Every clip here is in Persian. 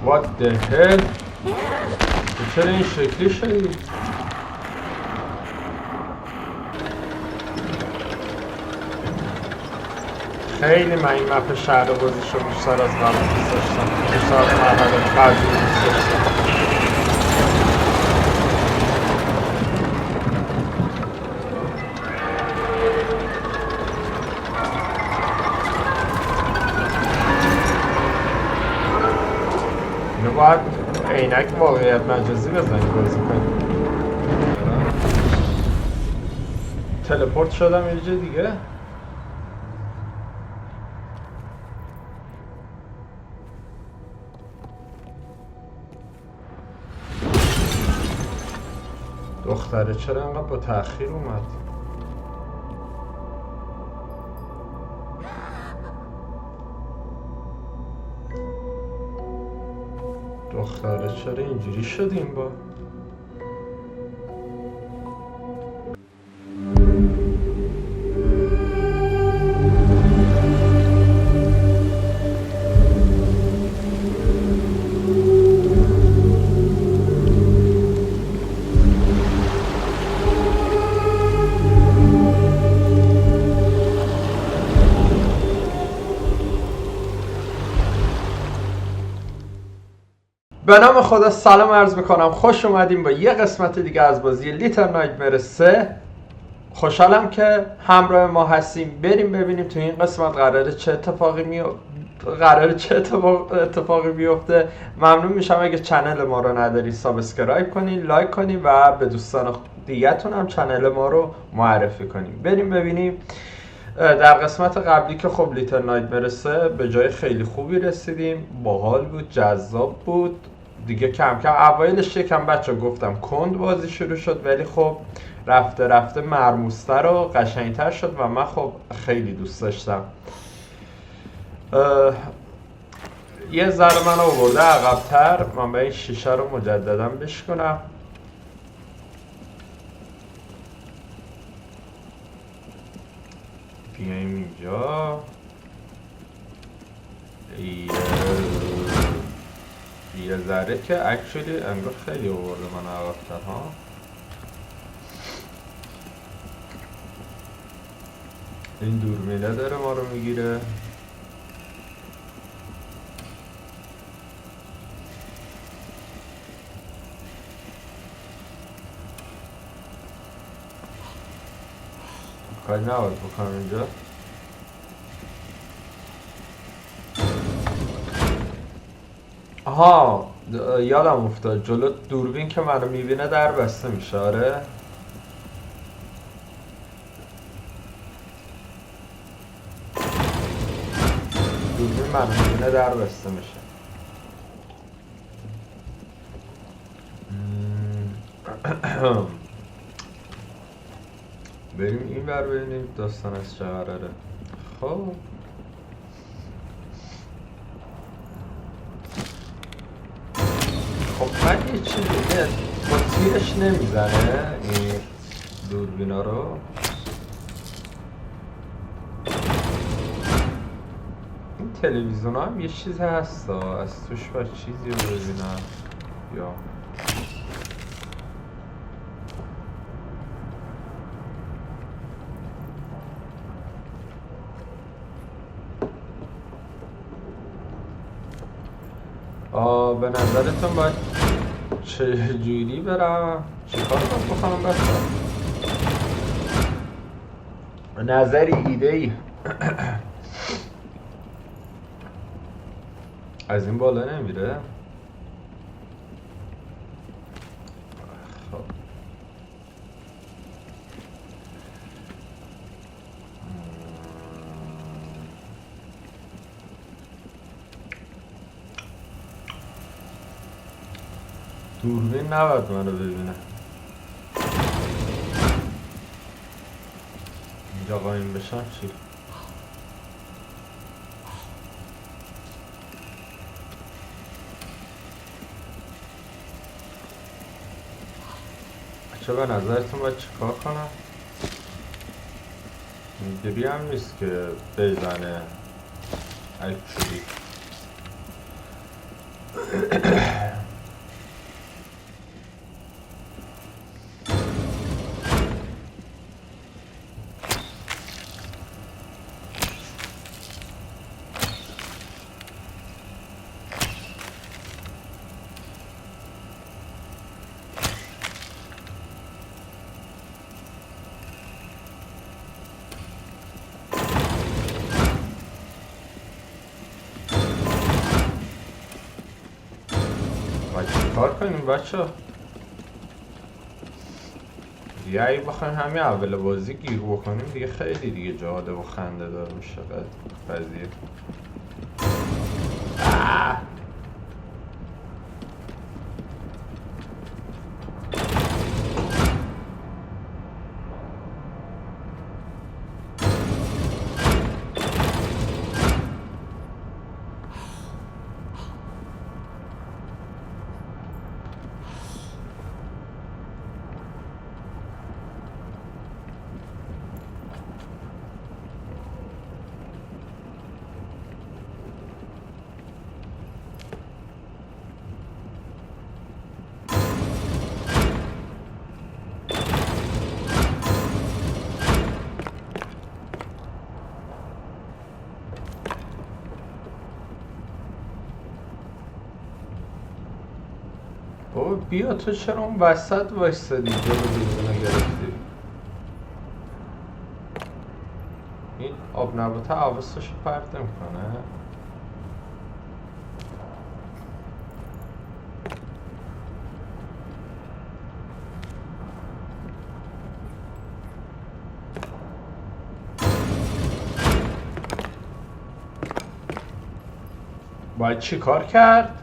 What the hell؟ چرا این شکلی شدی؟ خیلی من این مپ شهر بازیش رو بیشتر از قبل دوست داشتم. بیشتر از مرحله قبلی دوست داشتم. اینو باید عینک واقعیت مجازی بزنی بازی کنی. تلپورت شدم یه جا دیگه. دختره چرا انقدر با تأخیر اومد؟ دختره چرا اینجوری شد این با؟ به نام خدا سلام عرض میکنم، خوش اومدیم با یه قسمت دیگه از بازی لیتل نایتمر 3. خوشحالم که همراه ما هستیم. بریم ببینیم تو این قسمت قراره چه اتفاقی بیفته. ممنون میشم اگه چنل ما رو نداری سابسکرایب کنین، لایک کنین و به دوستان دیگه‌تون هم چنل ما رو معرفی کنین. بریم ببینیم. در قسمت قبلی که خب لیتل نایتمر 3 به جای خیلی خوبی رسیدیم، باحال بود، جذاب بود دیگه. کم کم اوایلش یکم بچه گفتم کند بازی شروع شد، ولی خب رفته رفته مرموزتر و قشنگتر شد و من خب خیلی دوست داشتم. یه ذره من آورده عقب‌تر. من به این شیشه رو مجددا بشکنم. بیایم اینجا. یه ذره که اکچولی انگار خیلی آورده من عقب‌تر ها. این دوربینه داره ما رو میگیره. کاری نباید بکنم اینجا. آها یادم افتاد، جلو دوربین که منو میبینه در بسته میشه. آره دوربین منو میبینه در بسته میشه. بریم این بر ببینیم داستان از چه قراره. خب من یه چیزی دیگه با تیرش نمیزنه این دوربینا رو. این تلویزیون هم یه چیزی هست از توش با چیزی رو ببینم. یا به نظرتون باید چجوری برم؟ چیکار باید بکنم بچه؟ نظری، ایده‌ای از این بالا نمیره؟ خب دوربین نباید منو ببینه. اینجا قایم بشم چی؟ بچه به نظرتون باید چیکار کنم؟ اینجوری هم نیست که بزنه اکچولی. چیکار کنیم بچه؟ دیگه اگه بخوایم همین اول بازی گیر بکنیم دیگه خیلی دیگه جالب و خنده دار میشه قضیه. بابا بیا، تو چرا اون وسط وایستادی جلو دوربینو گرفتی؟ این آب نباته حواسشو پرت نمیکنه؟ باید چی کار کرد؟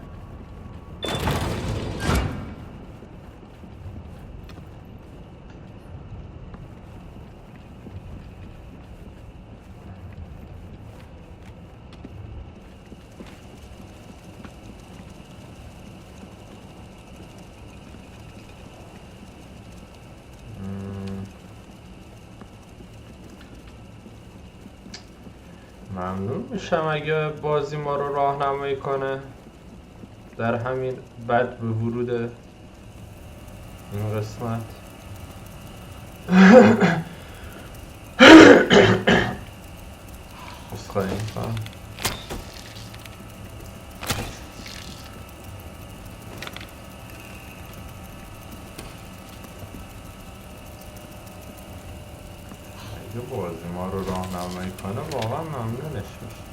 ممنون میشم اگه بازی ما رو راهنمایی کنه در همین بد به ورود این قسمت. اسخایی میکنم. اگه بازی ما رو راهنمایی کنه واقعا ممنونش میشه.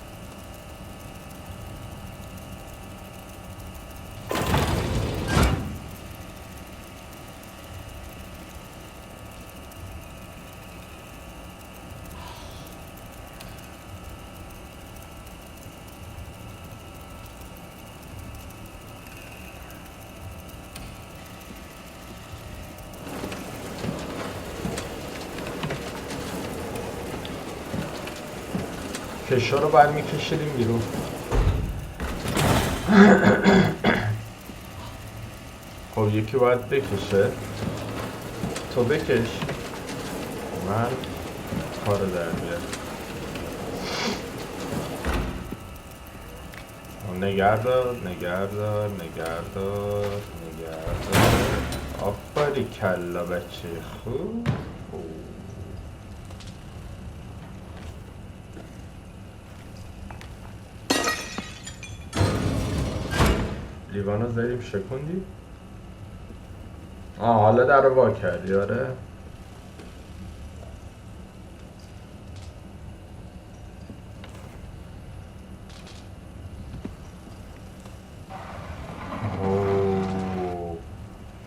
کشا رو باید میکشیدیم بیرون. خب یکی باید بکشه. تو بکش، من کار در بیارم. نگهدار نگهدار نگهدار نگهدار. آفری کلا بچه خوب. لیوانو زدیم شکوندی؟ حالا در رو وا کردی. آره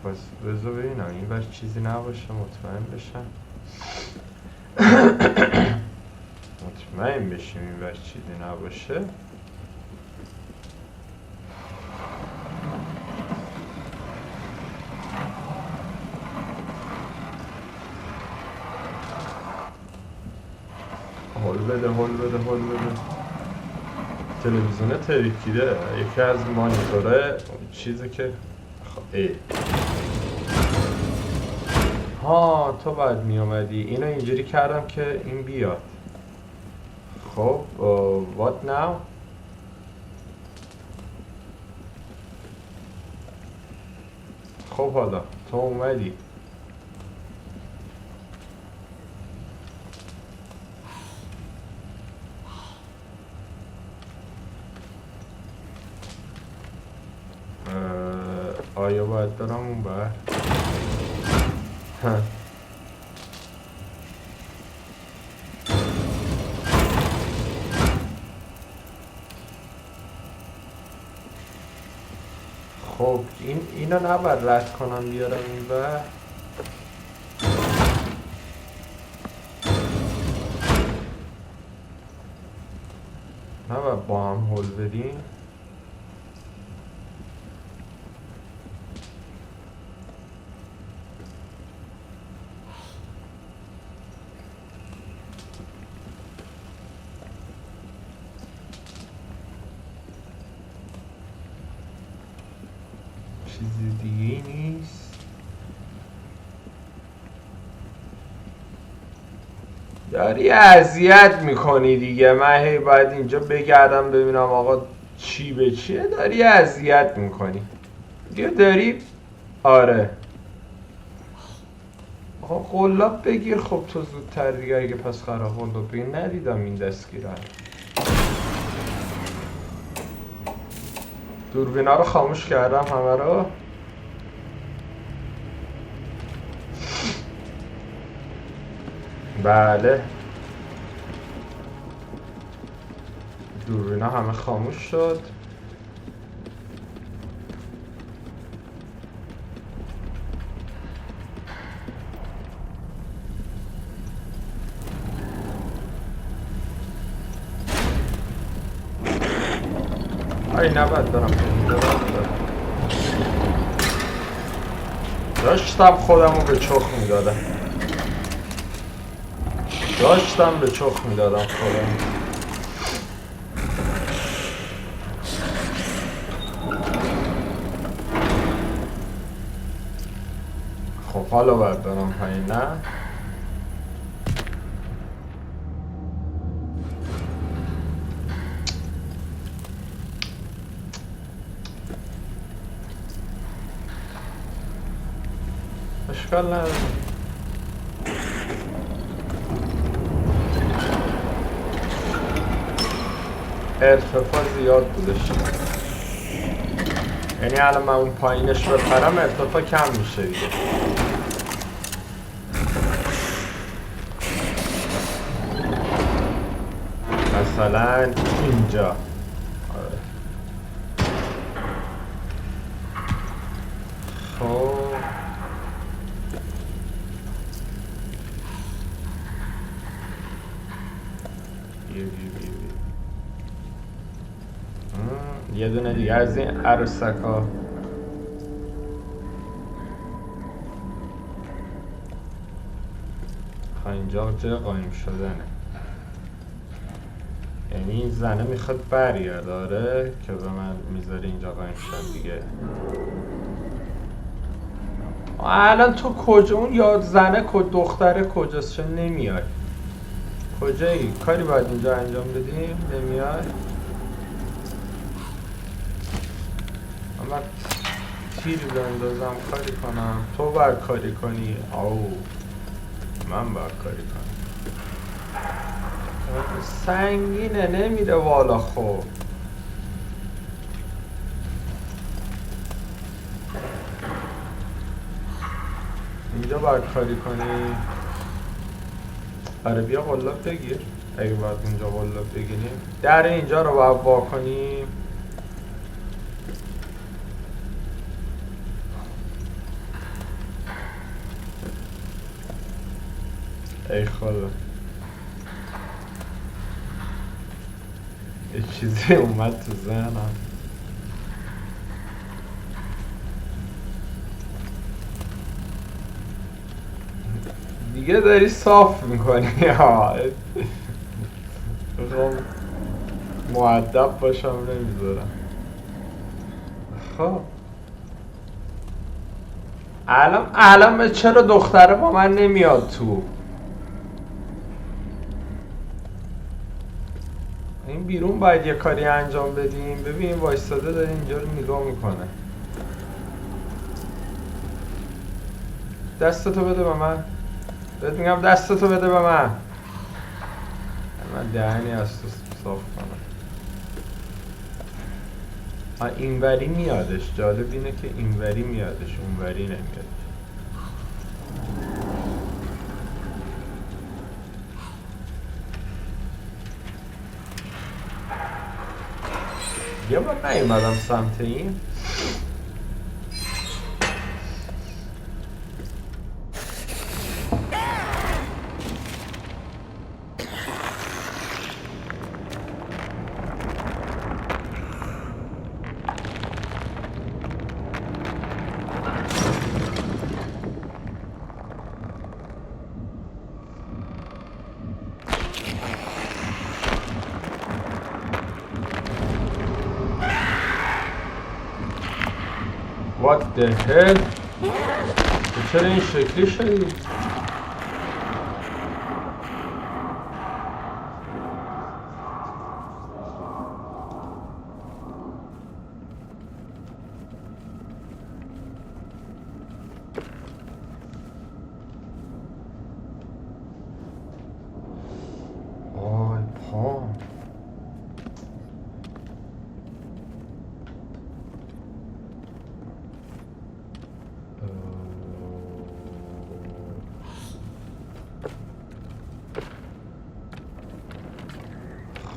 پس بذار ببینم این بر چیزی نباشه مطمئن بشم. مطمئن بشیم این بر چیزی نباشه. هول بده هول بده هول بده. تلویزیون ترکیده. یکی از مانیتوره چیزی که ها تو باید می اومدی. اینو اینجوری کردم که این بیاد. خب what now؟ خب حالا تو اومدی. آیا باید برم اون بر؟ خب اینو اینو نباید رد کنم بیارم این بر. نباید با هم هل بدیم. چیزی دیگه نیست. داری اذیت میکنی دیگه. من هی باید اینجا بگردم ببینم آقا چی به چیه. داری اذیت میکنی دیگه. داری آره آقا قلاب بگیر. خب تو زودتر دیگه. اگه پس قرار قلاب بگیر. ندیدم این دستگیره. دوربینا رو خاموش کردم همه رو. بله دوربینا همه خاموش شد. ای نباید دارم داشتم خودمو به چخ میدادم. داشتم به چخ میدادم خودم. خب حالا باید برم پایین نه؟ اشکال نداره. ارتفاع زیاد بودش. یعنی الان من اون پایینش بپرم ارتفاع کم میشه دیگه. مثلا اینجا. آره. خب یه دونه دیگه از این عروسک ها. اینجا جای قایم شدنه. یعنی این زنه میخواد برگرد. داره که به من میذاره اینجا قایم شدن دیگه. الان تو کجا؟ اون یا زنه دختره کجاست؟ چه نمیای؟ کجایی؟ کاری باید اینجا انجام بدیم؟ نمیای؟ من تیر بندازم کاری کنم. تو باید کاری کنی. آو من باید کاری کنم. سنگینه نمیره والا. خب اینجا باید کاری کنی. آره بیا قلاب بگیر. اگه باید اینجا قلاب بگیریم. در اینجا رو باید وا کنیم. ای خدا یه چیزی اومد تو ذهنم. دیگه داری صاف میکنی. مؤدب باشم نمیذارم. خب الان چرا دختره با من نمیاد تو؟ این بیرون باید یه کاری انجام بدیم. ببین وایستاده داره اینجا رو نگاه میکنه. دستتو بده به من. بهت میگم دستتو بده به من. من دهنی از تو صاف کنم. اینوری میادش. جالب اینه که اینوری میادش اونوری نمیاد. یه بار نیومدم سمت این. what the hell. چرا این شکلی شدی؟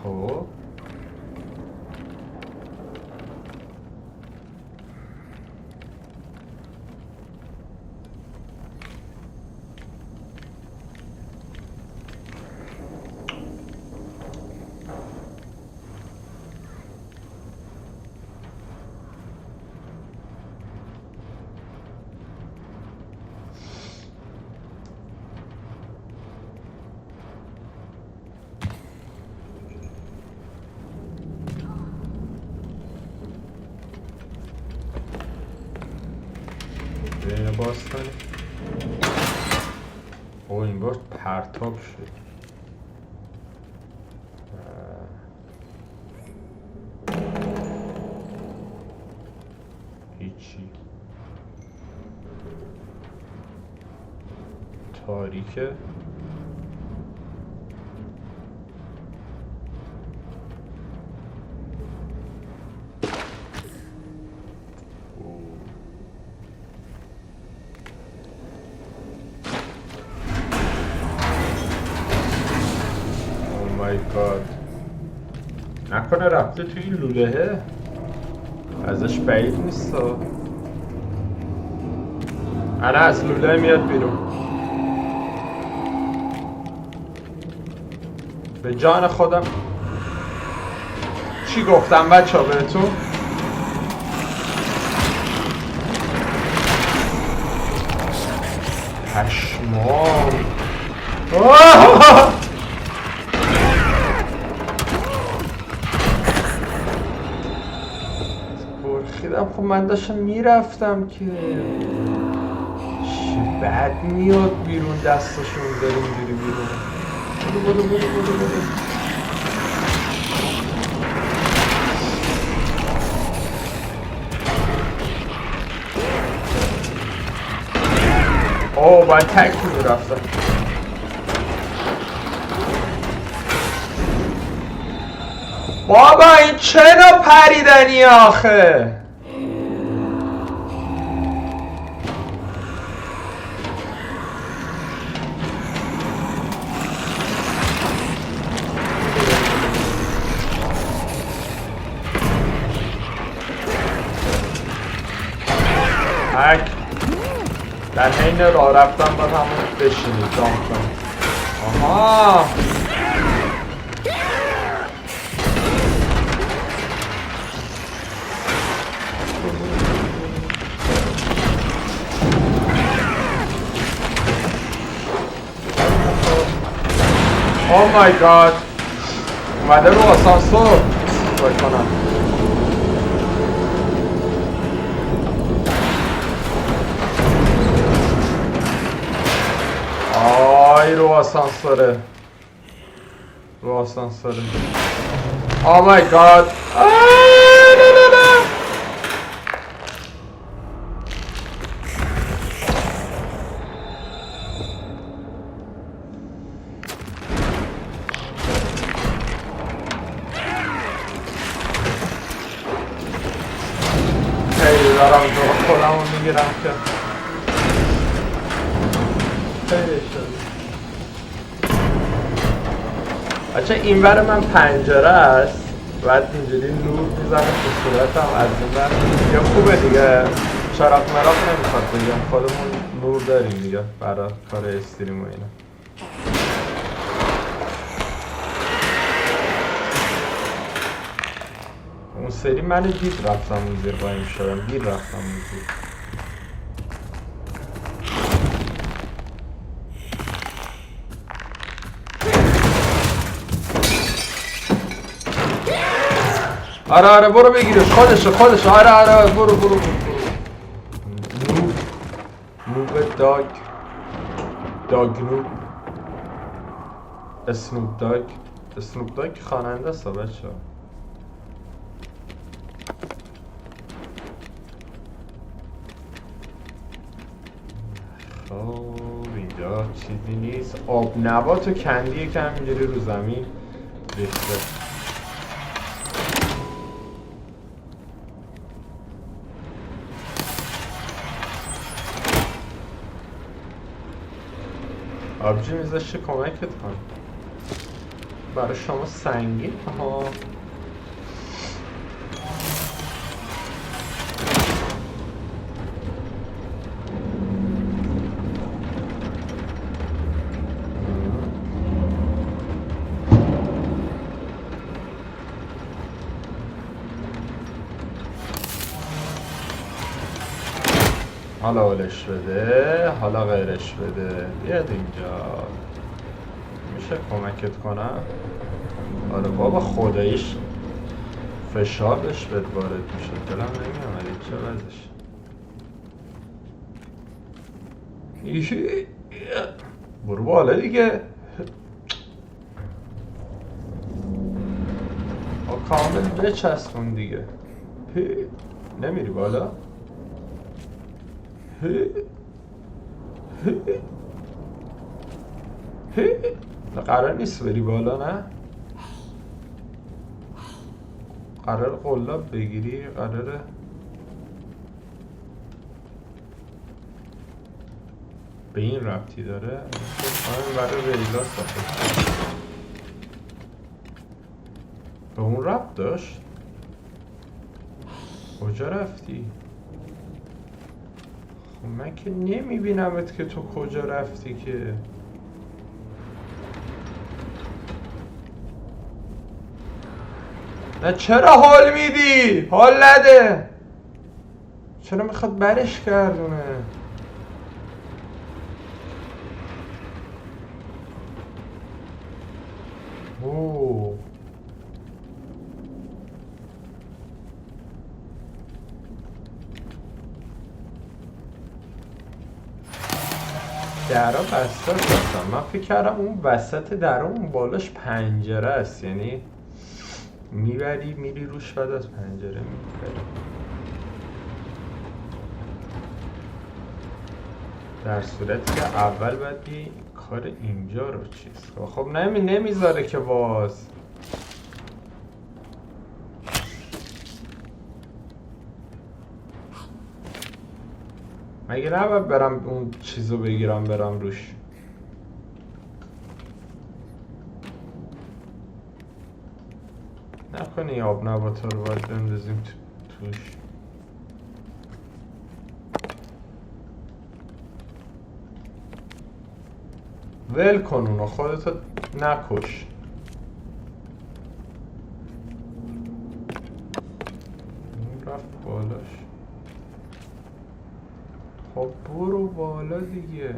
خب اینو باز کنیم. اوه این بار پرتاب شد. هیچی. تاریکه. نکنه رفته توی این لولهه ازش بعید نیست. الان از لوله میاد بیرون. به جان خودم چی گفتم بچه ها بهتون؟ پشمام. خب من داشتم میرفتم که چه بد میاد بیرون دستشون داره اینجوری بیرون. بودو اوه باید تک میرفتم. بابا این چه نوع پریدنی آخه؟ هک در حین راه رفتن باید همون بشینید دام کنید. آها Oh my god اومده رو آسانسور باید کنم. آی رو آسانسوره رو آسانسوره. Oh my god دارم جو خودمو میگیرم که خیلی شد. بچه این ور من پنجره است بعد اینجوری نور میزنه تو صورتم از این ور یا خوبه دیگه چراغ مراغ نمیخواد بگم خودمون نور داریم دیگه برای کار استریم و اینا. اون سری من دید رفتم اون زیر قایم شدم دید رفتم اون زیر. آره برو بگیرش خودشه آره برو داگ داگنو اسنوپ داگ اسنوپ داگ خواننده است بچه‌ها. خب اینجا چیزی نیست. آب نبات و کندیه که همینجوری رو زمین ریخته. آبجی میذاشته کمکت کن. برای شما سنگین ها. حالا اولش بده، حالا غیرش بده. بیاد اینجا. میشه کمکت کنم؟ آره بابا خداییش فشار بهش بهت وارد میشه. دلم نمیامد چه وضعش. برو بالا دیگه. کامل بچسبون دیگه. نمیری بالا؟ قرار نیست بری بالا نه؟ قرار قلاب بگیری؟ قراره به این ربطی داره؟ آره برای ریلا ساخته. به اون ربط داشت؟ کجا رفتی؟ خب من که نمیبینمت که تو کجا رفتی که. نه چرا حال میدی؟ حال نده. چرا میخواد برش گردونه؟ اوه درا بسته هستم. من فکر کردم اون وسط درا اون بالاش پنجره است. یعنی میبری میری روش بعد از پنجره میبری. در صورتی که اول باید یه کار اینجا رو چیز. خب نمیذاره که باز. مگه نباید برم اون چیزو بگیرم برم روش. نکنی آب نباتا رو باید بندازیم توش. ول کن اونو خودتو نکش. اون رفت بالاش. خب برو بالا دیگه.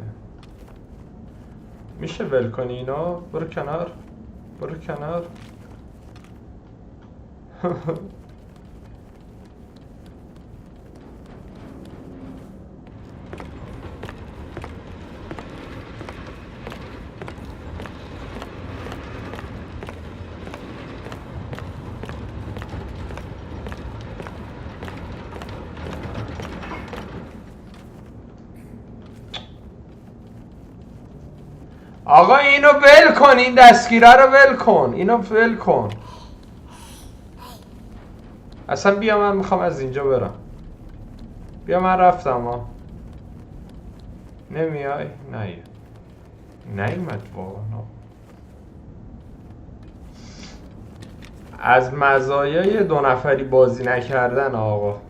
میشه ول کنی اینا؟ برو کنار. برو کنار. آقا اینو ول کن. این دستگیره رو ول کن. اینو ول کن. اصلا بیا من میخوام از اینجا برم. بیا من رفتم ها. نمیای؟ نیومد واقعا. از مزایای 2 نفری بازی نکردن آقا.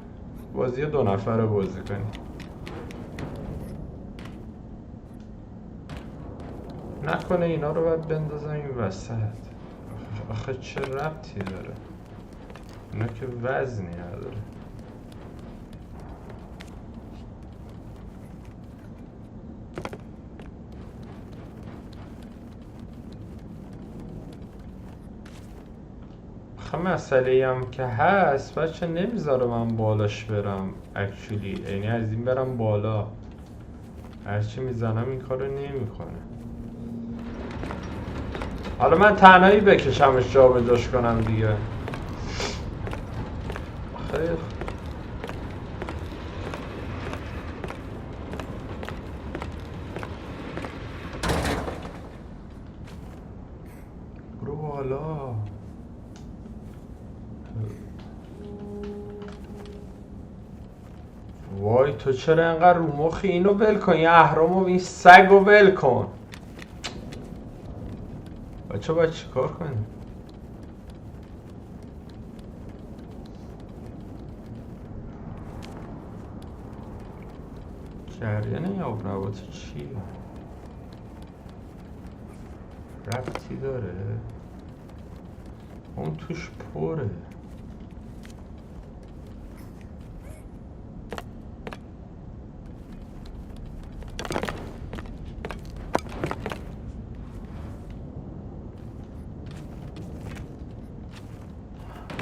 بازی 2 نفره بازی کنی. نکنه اینا رو باید بندازم این وسط. آخه چه ربطی داره؟ اینا که وزنی نداره. آخه مسئله هم که هست بچه نمیذاره من بالاش برم اکچولی. یعنی از این برم بالا هرچی میزنم این کارو نمیکنه. حالا من تنهایی بکشمش جا به جاش کنم دیگه. خیلی برو بالا. وای تو چرا انقدر رو مخی؟ اینو ول کن، یه اهرامو این سگو ول کن. بچه باید چی کار کنیم؟ جریان این آب نبات چیه؟ ربطی داره؟ اون توش پره.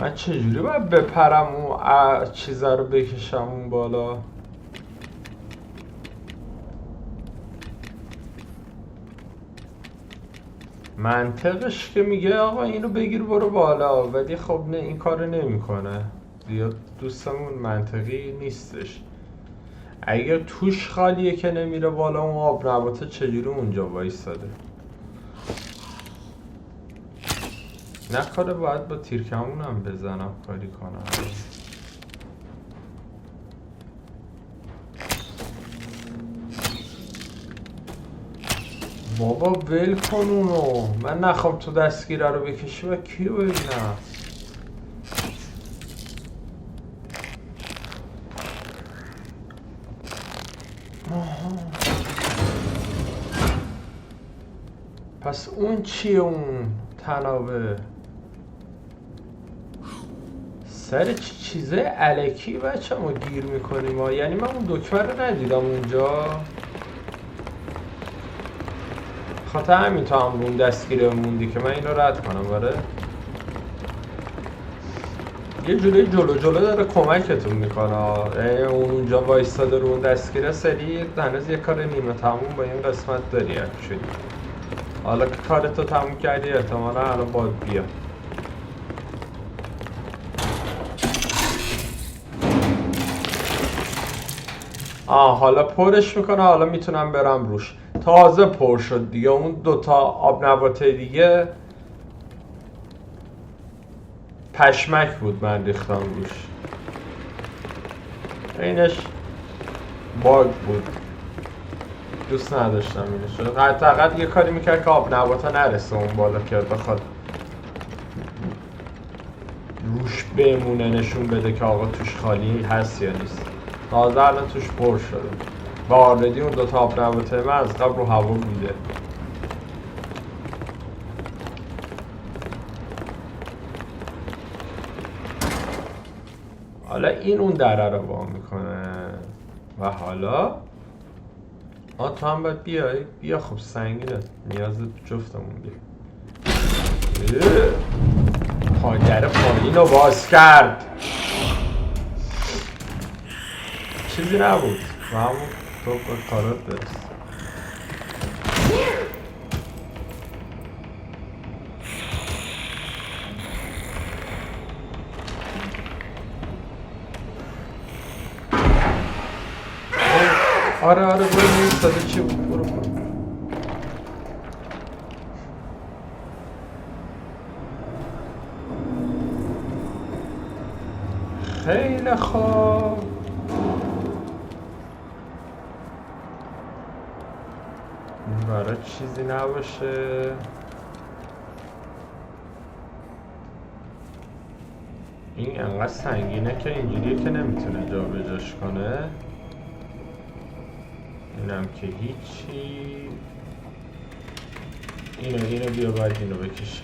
من چجوری باید بپرم اون چیزا رو بکشم اون بالا؟ منطقش که میگه آقا اینو بگیر برو بالا، ولی خب نه این کارو نمیکنه. زیاد دوستمون منطقی نیستش. اگه توش خالیه که نمیره بالا اون آب نباته چجوری اونجا وایستاده؟ نکنه باید با تیرکمونم بزنم کاری کنم. بابا ول کن اونو، من نخوام تو دستگیره رو بکشی و کیو ببینم. پس اون چیه اون تنابه؟ سر چیزه الکی بچه ما گیر میکنیم ها. یعنی من اون دکمه رو ندیدم اونجا، خاطر همین تا هم اون دستگیره موندی که من این رو رد کنم. باره یه جوری جلو داره کمکتون میکنه. اونجا وایستاده رو اون دستگیره سری هنوز یه کار نیمه تموم با این قسمت داری شدی. حالا که کارتو تموم کردی احتمالا الان باید بیا. حالا پرش میکنه، حالا میتونم برم روش. تازه پر شد دیگه. اون دوتا آب نباته دیگه پشمک بود من ریختم روش. اینش باگ بود، دوست نداشتم اینش. حداقل یه کاری میکرد که آب نباته نرسه اون بالا که بخواد روش بمونه نشون بده که آقا توش خالی هست یا نیست. تازه الان توش پر شده و آردی اون دوتا آب نباته من از قبل رو هوا بوده. حالا این اون دره رو با میکنه و حالا تو هم باید بیای. بیا خب سنگینه، نیاز جفتمون بیا. در پایین رو باز کرد. چیزی نبود و همون تو کارات برست. آره برو نیستاده چی بود. برو خیلی خوب. برای چیزی نباشه. این انقدر سنگینه که اینجوریه که نمیتونه جا به جاش کنه. اینم که هیچی. اینو بیا باید اینو بکشه.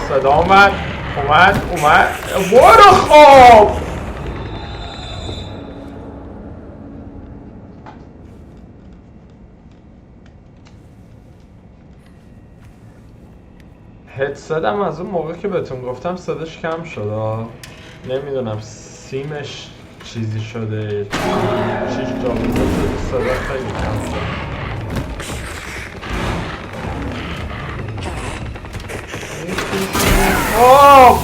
صدا اومد. برو خوب. هدستم از اون موقع که بهتون گفتم صداش کم شد. نمیدونم سیمش چیزی شده، چیز جابجا شده، صدا خیلی کم شده. آه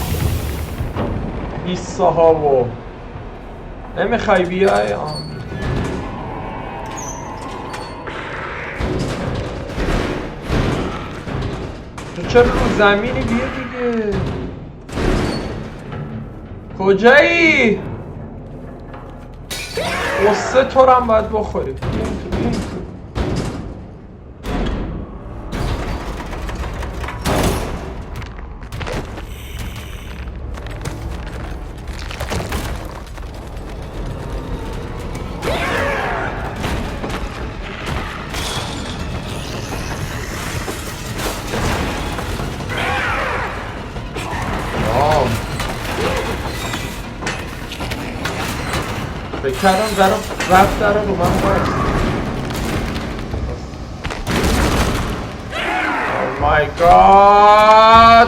ایسا ها و نمیخوای بیای؟ تو چرا رو زمینی؟ بیا دیگه. کجایی؟ قصه تو رو هم باید بخوری. کردم در رفت در رو من باید. Oh my god.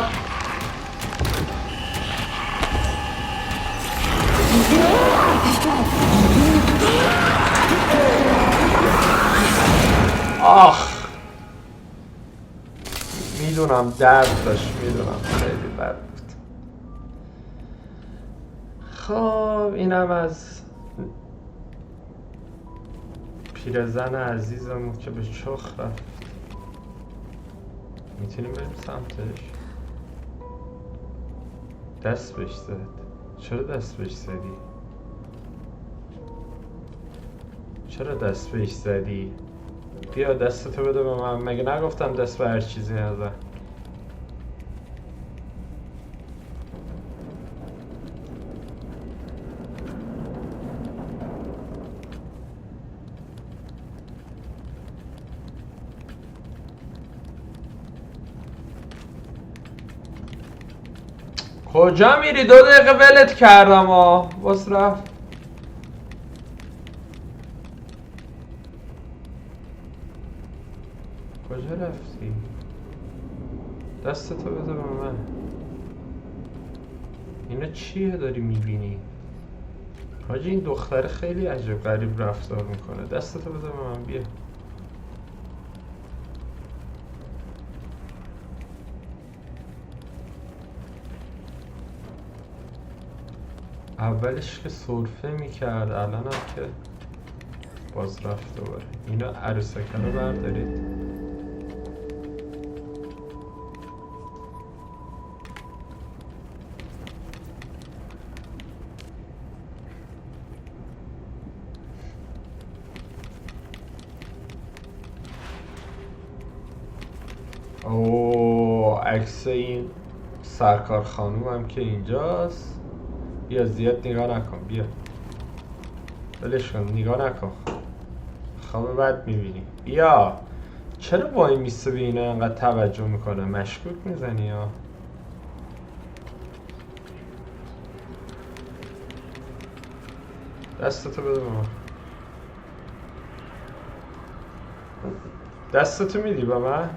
آخ میدونم درد داشت، میدونم خیلی بد بود. خب اینم از پیرزن عزیزمون که به چخ رفت. میتونیم بریم سمتش؟ دست بهش زد. چرا دست بهش زدی؟ چرا دست بهش زدی؟ بیا دستتو بده به من. مگه نگفتم دست به هر چیزی نزن؟ کجا میری؟ 2 دقیقه ولت کردم باز رفت. کجا رفتی؟ دستتو بده به من. اینا چیه داری میبینی؟ حاجی این دختره خیلی عجب غریب رفتار میکنه. دستتو بده به من. بیا اولش که سرفه میکرد، الان هم که باز رفت دوباره. اینا عروسکه رو بردارید. اوه عکس این سرکار خانوم هم که اینجاست. بیا زیاد نگاه نکن. بیا ولش کن، نگاه نکن. خواب بد میبینی. بیا. چرا وای میسته به اینا انقدر توجه میکنه؟ مشکوک میزنی یا؟ دستتو بده به من. دستتو میدی به من؟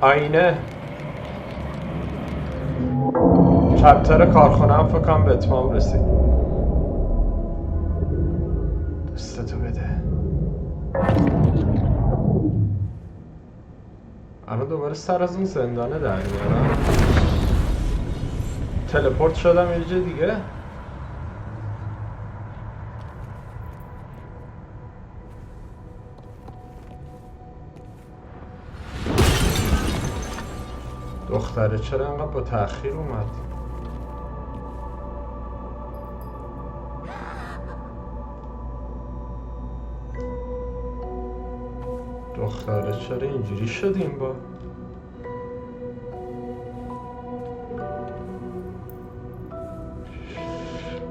آینه چپتر کارخونه هم فکرم به اتمام رسید. دستتو بده. الان دوباره سر از اون زندانه در میارم. تلپورت شدم یه جا دیگه. دختره چرا انقدر با تأخیر اومد؟ دختره چرا اینجوری شد این با؟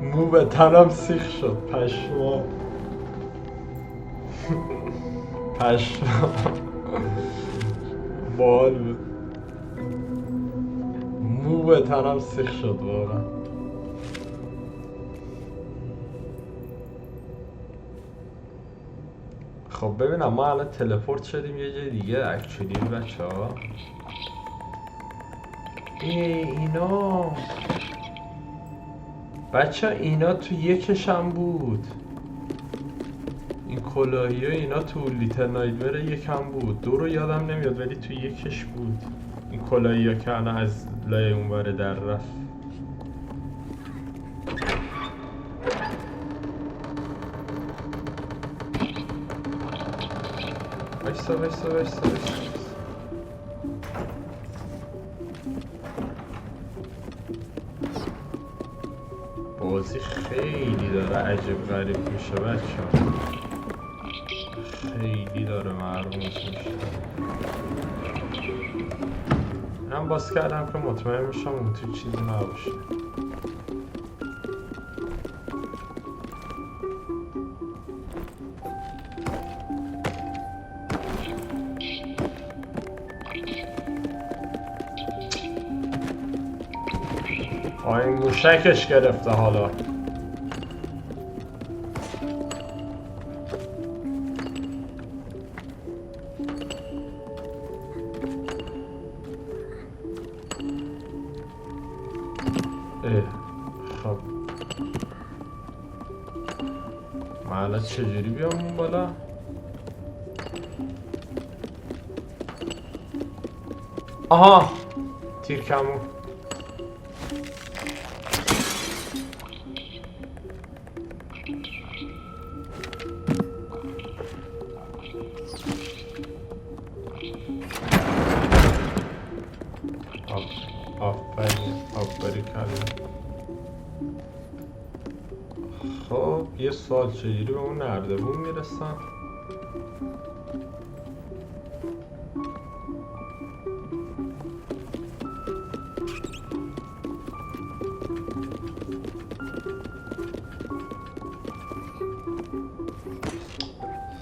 مو به تنم سیخ شد. پشما پشما بال بود. مو به تنم سیخ شد واقعا. خب ببینم ما الان تلپورت شدیم یه جای دیگه اکچولی بچه ها. اینا بچه اینا تو یکش هم بود. این کلاهی ها اینا تو لیتل نایتمر یکم بود. دو رو یادم نمیاد ولی تو یکش بود. این کلاهی ها که الان از لای اونور در رفت. وایسا بازی خیلی داره عجب غریب میشه بچه، خیلی داره مرموز میشه. من باز کردم که مطمئن میشم اون تو چیزی نباشه. این موشکش گرفته حالا. خب من الان چجوری بیام اون بالا؟ آها تیر کمون. آفرین کردم. خب یه سوال، چجوری به اون نردبون میرسم؟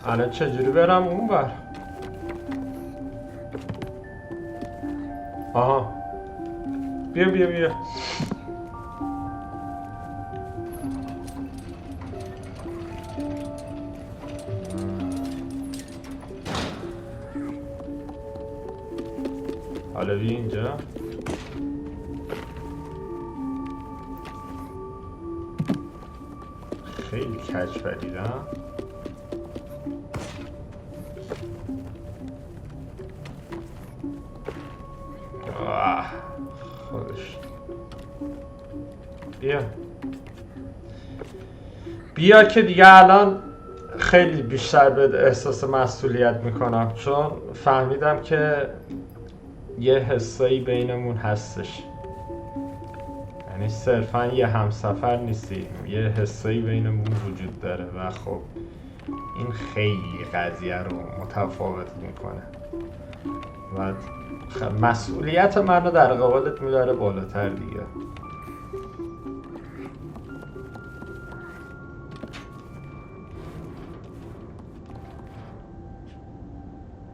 الان چجوری برم اون بر؟ آها بیا حالا بیا اینجا. خیلی کج پریدم. خودش بیا که دیگه الان خیلی بیشتر به احساس مسئولیت میکنم، چون فهمیدم که یه حسایی بینمون هستش، یعنی صرفا یه همسفر نیستیم، یه حسایی بینمون وجود داره و خب این خیلی قضیه رو متفاوت میکنه و مسئولیت من رو در قبالت میبره بالاتر دیگه.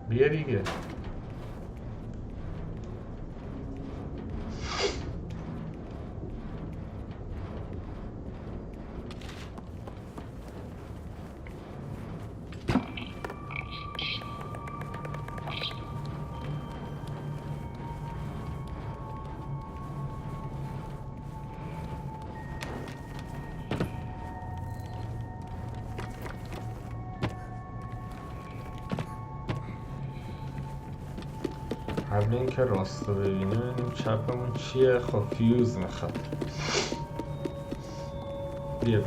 بیا دیگه. قبل اینکه راست رو ببینیم ببینیم چپمون چیه. خب فیوز میخواد. بیا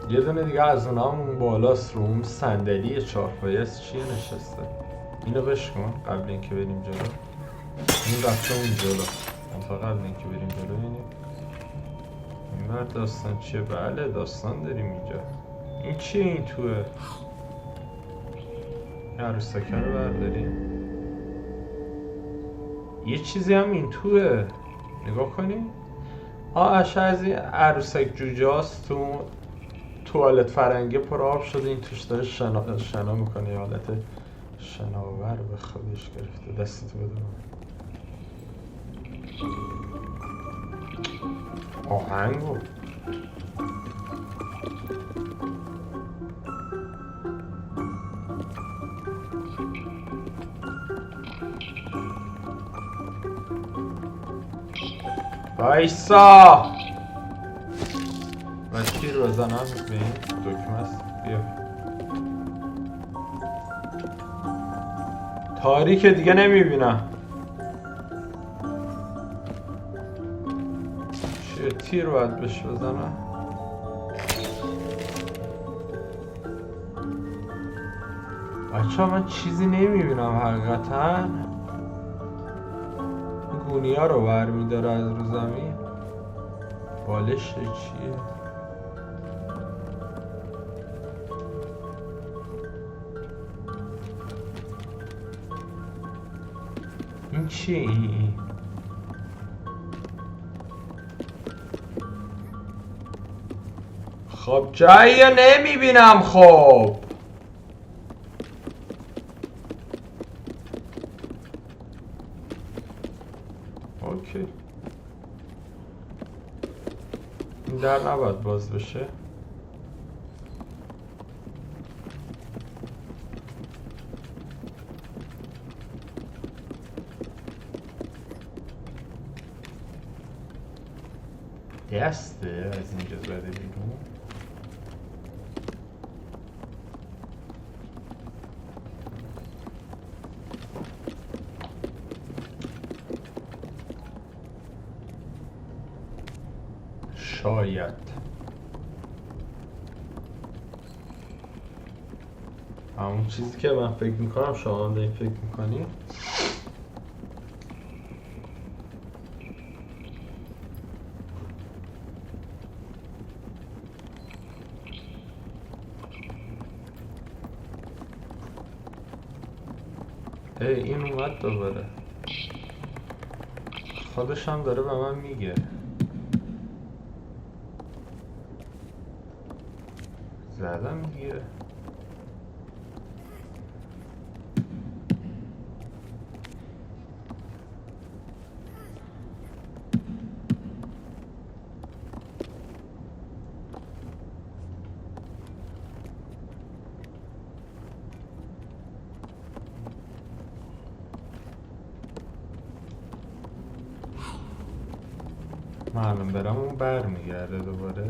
یه دونه دیگه از اونا همون بالاست، رو اون صندلی چهارپایه چیه نشسته. اینو بشکن قبل اینکه بریم جلو. این رفته اون جلو. تا قبل اینکه بریم جلو ببینیم این بر داستان چیه. بله داستان داریم اینجا. این چیه این توه؟ عروسکه رو برداریم. یه چیزی هم این توه، نگاه کنیم. اشیا از این عروسک جوجه هاست، تو توالت فرنگی پر آب شده، این توش داره شنا میکنه، یه حالت شناور به خودش گرفته. دستتو بده آهنگو. بایسا من تیر بزنم به این دکمه است. بیا تاریک دیگه نمیبینم. چیه تیر باید بهش بزنم؟ بچه من چیزی نمیبینم حقیقتا. گونی ها رو برمیداره از رو زمین. بالش چیه؟ این چیه این؟ خب جایی نمیبینم. خب اوکی این در نباید باز بشه. دسته از اینجا زده بیرون. شاید همون چیزی که من فکر میکنم شما هم دارین فکر میکنی. این اومد دوباره. خودش هم داره به من میگه. زدم دیگه. معلوم برم اون بر میگرده دوباره.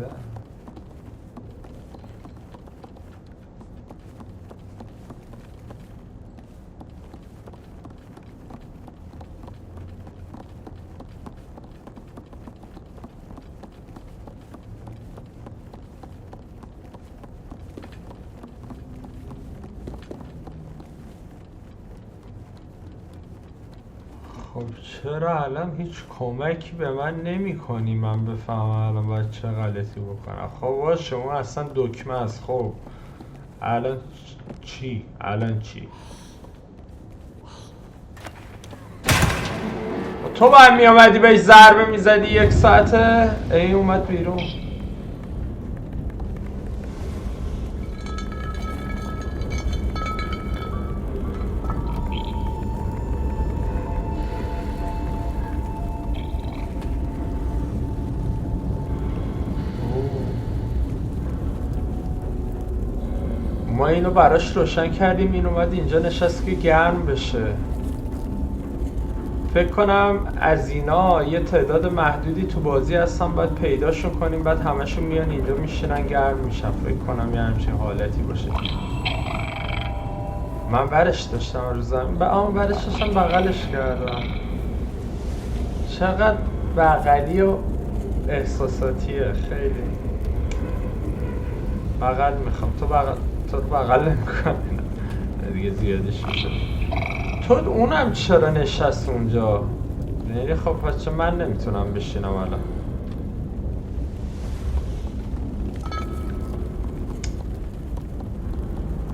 خب چرا الان هیچ کمکی به من نمی کنی من بفهمم الان باید چه غلطی بکنم؟ خب باشه شما اصلا دکمه است. خب الان چی؟ الان چی؟ تو باید می آمدی بهش ضربه می زدی 1 ساعته؟ این اومد بیرون. ما اینو براش روشن کردیم این اومد اینجا نشست که گرم بشه. فکر کنم از اینا یه تعداد محدودی تو بازی هستن باید پیداشون کنیم بعد همشون میان اینجا میشینن گرم میشن. فکر کنم یه همچین حالتی باشه. من برش داشتم رو زمین برش داشتم بغلش کردم. چقدر بغلی و احساساتیه. خیلی بغل میخوام. تو بغل نمیکنم دیگه زیادش میشه. تو اونم چرا نشست اونجا؟ یعنی خب بچه من نمیتونم بشینم الان.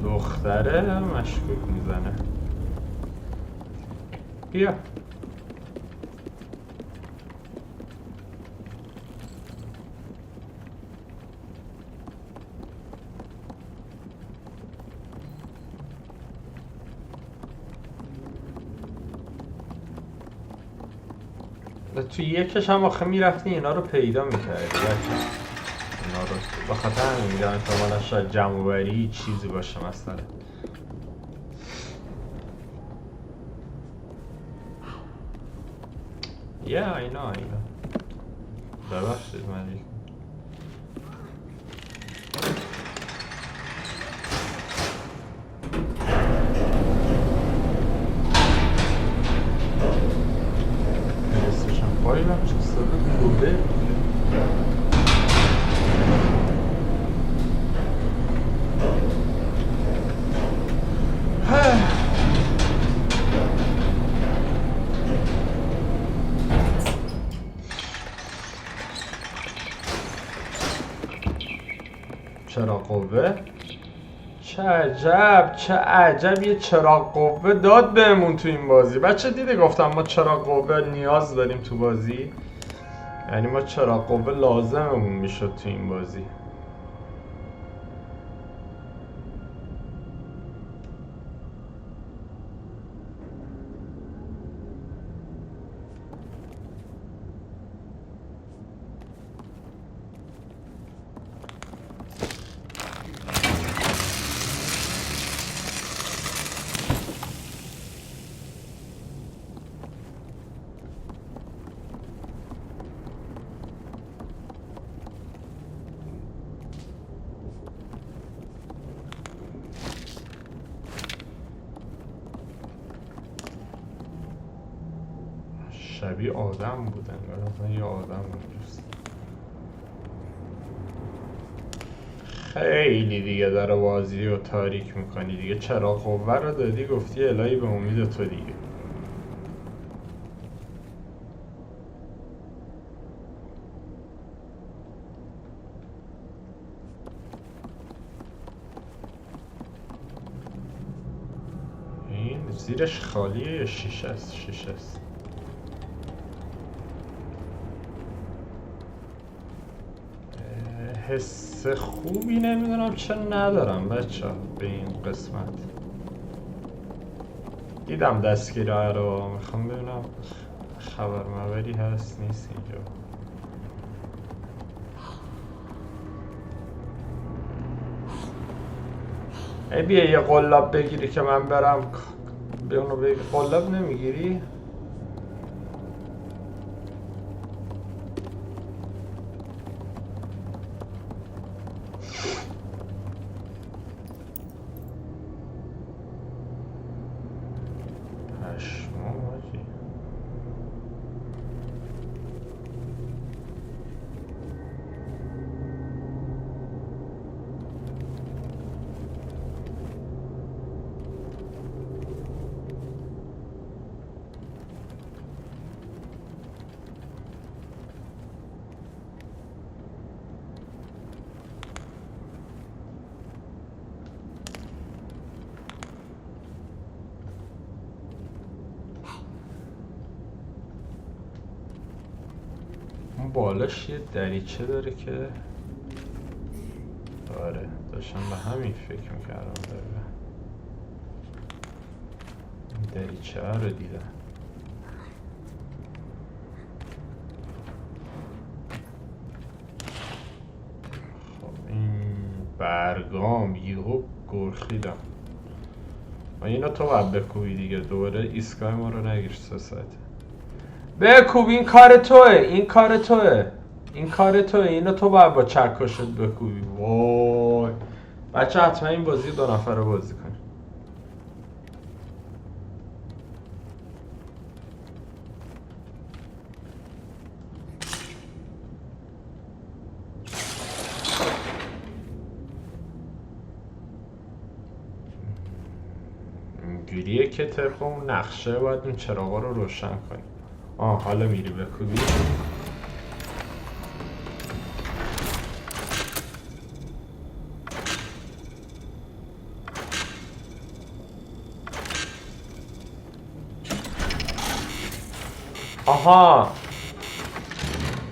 دختره مشکوک میزنه. بیا تو یکش هم آخه میرفتی اینا رو پیدا میکردی. اینا رو بخاطر همین میگم احتمالا شاید جمع‌آوری چیزی باشه مثلا. Yeah, I know. ببخشید من پلیستشن فایلم چه صدا بوده چراغ قوه چه عجب یه چراغ قوه داد بهمون تو این بازی. بچه دیده گفتم ما چراغ قوه نیاز داریم تو بازی، یعنی ما چراغ قوه لازممون میشد تو این بازی. شبیه آدم بود انگار، اصلا یه آدم اونجاست. خیلی دیگه داره بازی رو تاریک میکنی دیگه. چراغ قوه رو دادی گفتی الهی به امید تو دیگه. این زیرش خالیه یا شیشه است؟ شیشه است. حس خوبی نمیدونم چه ندارم بچه به این قسمت. دیدم دستگیره رو، میخوام ببینم خبر مبری هست نیست اینجا. ای بیا یه قلاب بگیری که من برم به اونو بگی. قلاب نمیگیری؟ اون بالاش یه دریچه داره که آره داشتم به همین فکر میکردم. این دریچه رو دیدم. خب این برگام یهو گرخیدم. اینو تو باید بکوبی دیگه، دوباره ایسکای ما رو نگیر 3 ساعته. بکوب، این کار توه، این کار توه، این کار توه. اینو تو باید با چکشت بکوبی. وای بچه حتما این بازی 2 نفره بازی کنی. اینجوریه که طبق اون نقشه باید این چراغا رو روشن کنی. حالا میری بکوبی. آها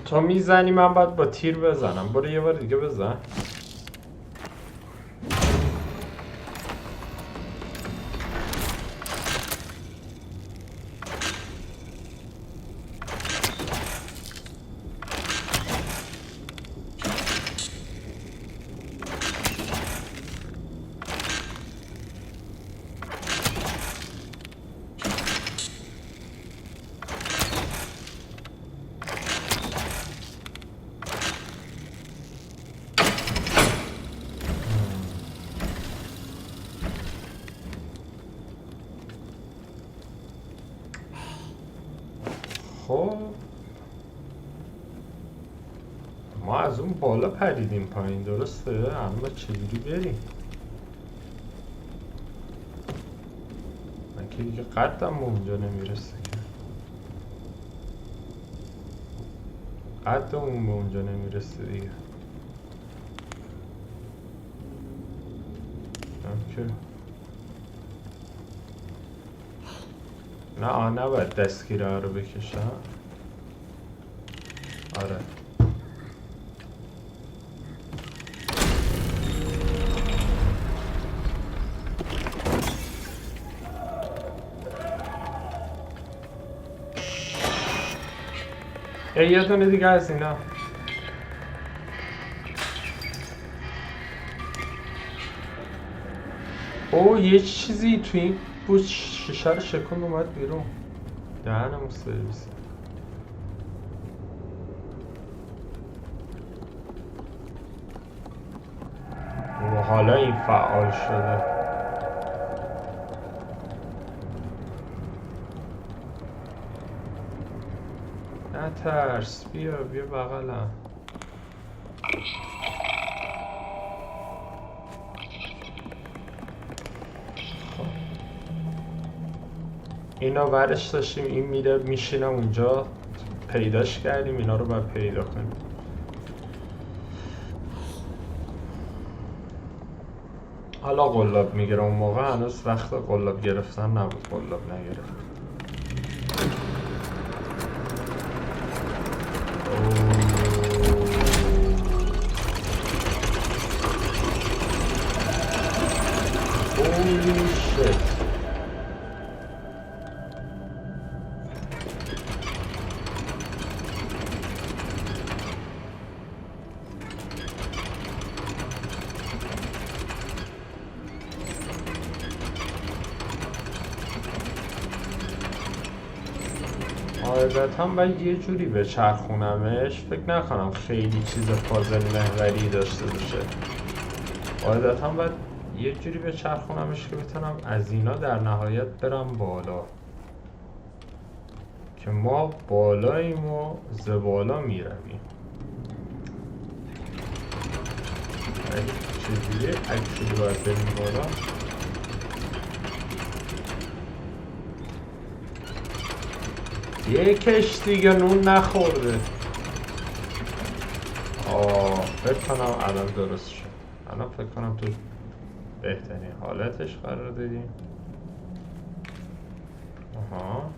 تو میزنی من باید با تیر بزنم. برو یه بار دیگه بزن. خب ما از اون بالا پریدیم پایین، درسته؟ اما چجوری بریم؟ من که دیگه قدم به اونجا نمیرسه که، قدمون به اونجا نمیرسه دیگه. اوکی. نه نباید دستگیره رو بکشم. آره یه دونه دیگه از اینا. او یه چیزی توی این بود شیشه رو شکن اومد بیرون. دهنمون سرویس. و حالا این فعال شده. نترس، بیا بغلم. اینا ورش داشتیم، این میره میشینه اونجا، پیداش کردیم، اینا رو باید پیدا کنیم. حالا قلاب میگیره، اون موقع هنوز وقت قلاب گرفتن نبود، قلاب نگرفت. Holy shit. قاعدتا باید یه جوری به چرخونمش، فکر نکنم خیلی چیز پازل محوری داشته باشه. قاعدتا باید یه جوری به چرخونمش که بتونم از اینا در نهایت برم بالا، که ما بالاییم و زبالا میرویم. چجوری اکچولی باید بریم بالا؟ یکش دیگه نون نخورده. فکر کنم الان درست شد. الان فکر کنم تو بهترین حالتش قرار دادیم. آها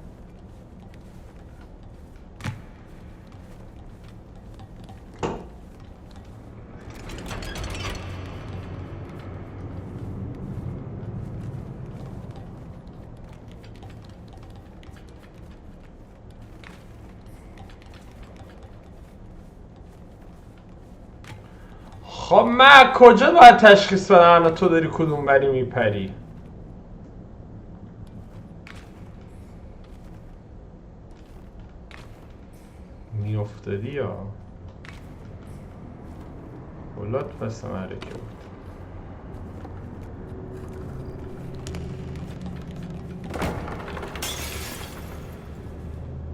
خب من کجا باید تشخیص بدم تو داری کدوم بری میپری؟ میافتادی یا ولات پس معرکه بود.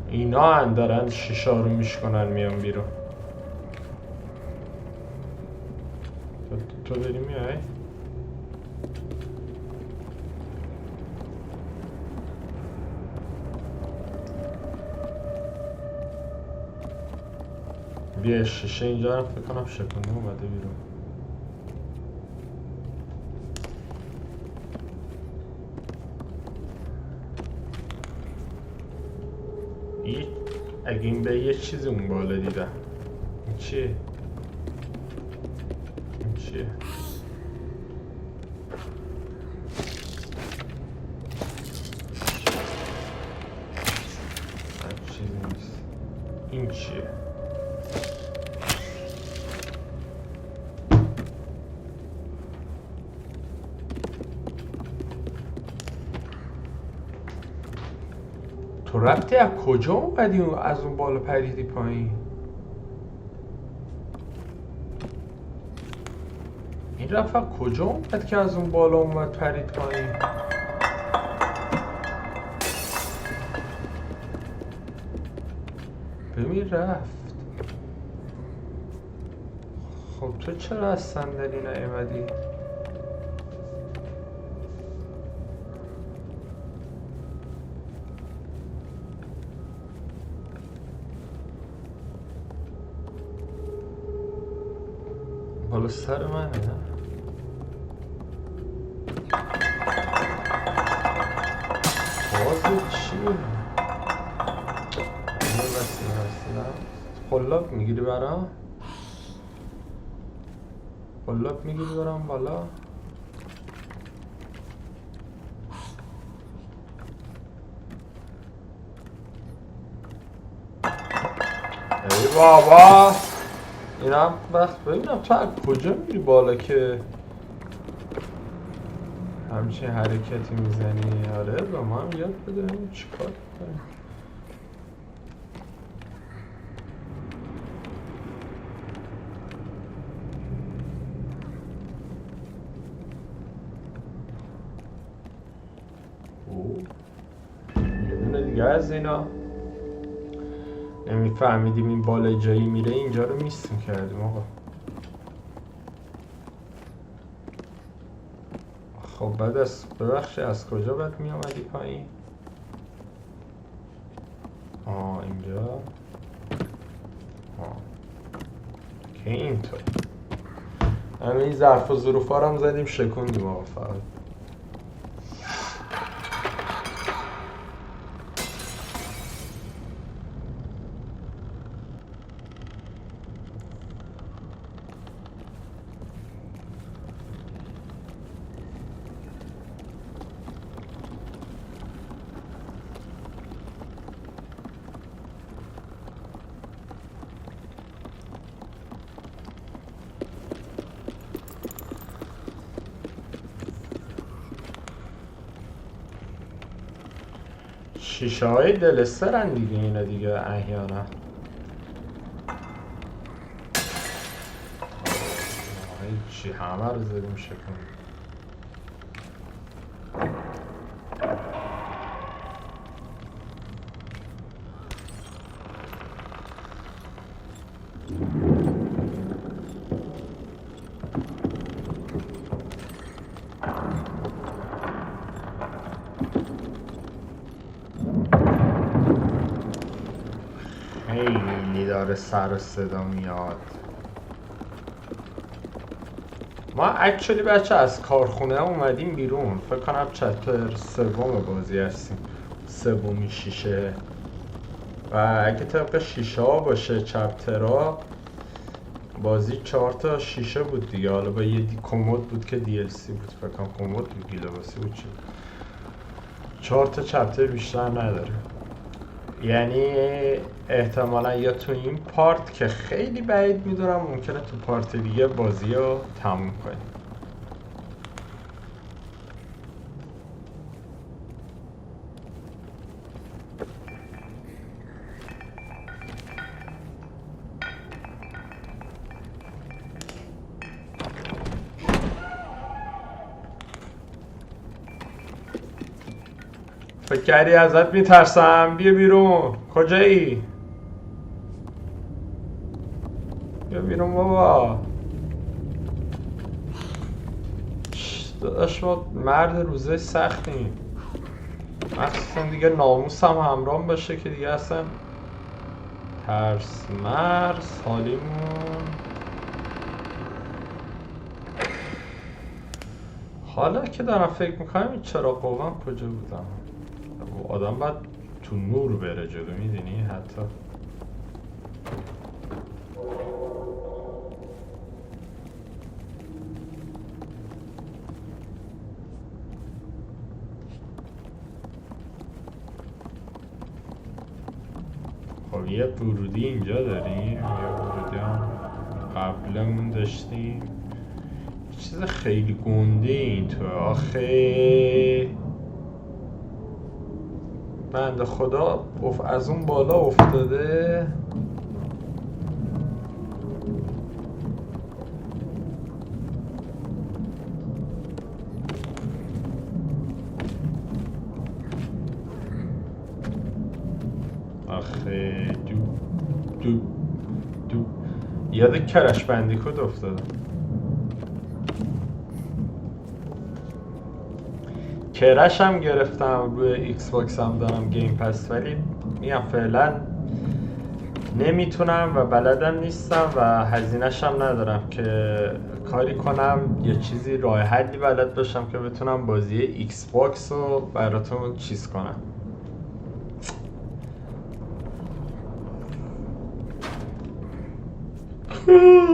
اینا هم دارن شیشه رو میشکنن میان بیرون. تو داری میای؟ بیا شیشه اینجا هم فکر کنم شکنده اومده بیرون. اگه این به یه چیزی اون بالا دیدم. این چیه؟ این چیه؟ چیزی نیست. این چیه؟ تو رفتی از کجا اومدی از اون بالا پریدی پایین؟ این رفت از کجا اومد که از اون بالا اومد پرید پایین؟ ببین رفت. خب تو چرا از صندلی نیومدی؟ بالا سر منه نه؟ بازه چیه؟ قلاب میگیری برام؟ قلاب میگیری برام بالا؟ ای بابا اینم وقت ببینم تو از کجا میری بالا که همچین حرکتی میزنی. آره با ما هم یاد بده ببینیم چی کار کنیم. یه دونه دیگه از اینا نمیفهمیدیم این بالا جایی میره اینجا رو میستیم کردیم آقا. خب بعد از ببخشی از کجا باید میامدی پایین؟ اینجا که اینطور همه این ظرف و ظروفا رو هم زدیم شکوندیم آقا فقط. شیشه های دلسترن دیگه اینا دیگه احیانا. چی همه رو زدیم شکن. خیلی داره سر و صدا میاد. ما اکچولی بچه از کارخونه اومدیم بیرون. فکر کنم چپتر سوم بازی هستیم، سومی شیشه. و اگه طبق شیشه ها باشه چپترها بازی 4 تا شیشه بود دیگه. حالا با یه کمد بود که DLC بود، فکر کنم کمد بود گیلاباسی بود چی. 4 تا چپتر بیشتر نداره. یعنی احتمالا یا تو این پارت که خیلی بعید میدونم ممکنه تو پارت دیگه بازی رو تموم کنیم. فکر کردی ازت میترسم؟ بیا بیرون. کجایی؟ بیا بیرون بابا. داداش ما مرد روزه سختیم، مخصوصا دیگه ناموس هم همراه باشه که دیگه اصلا ترس مرس حالیمون. حالا که دارم فکر میکنم این چراغ قوام کجا بودم. آدم باید تو نور بره جلو، میدونی حتی. خب یه ورودی اینجا داریم، یه ورودی هم قبلمون داشتیم. چیز خیلی گنده این تو آخه. بنده خدا از اون بالا افتاده. آخه جو دو دو یاد کرش بندیکوت افتادم. کرش هم گرفتم روی ایکس باکس هم دارم گیم پس، ولی میگم فعلا نمیتونم و بلدم نیستم و هزینه‌ش هم ندارم که کاری کنم یه چیزی راه حلی بلد باشم که بتونم بازی ایکس باکس رو براتون چیز کنم.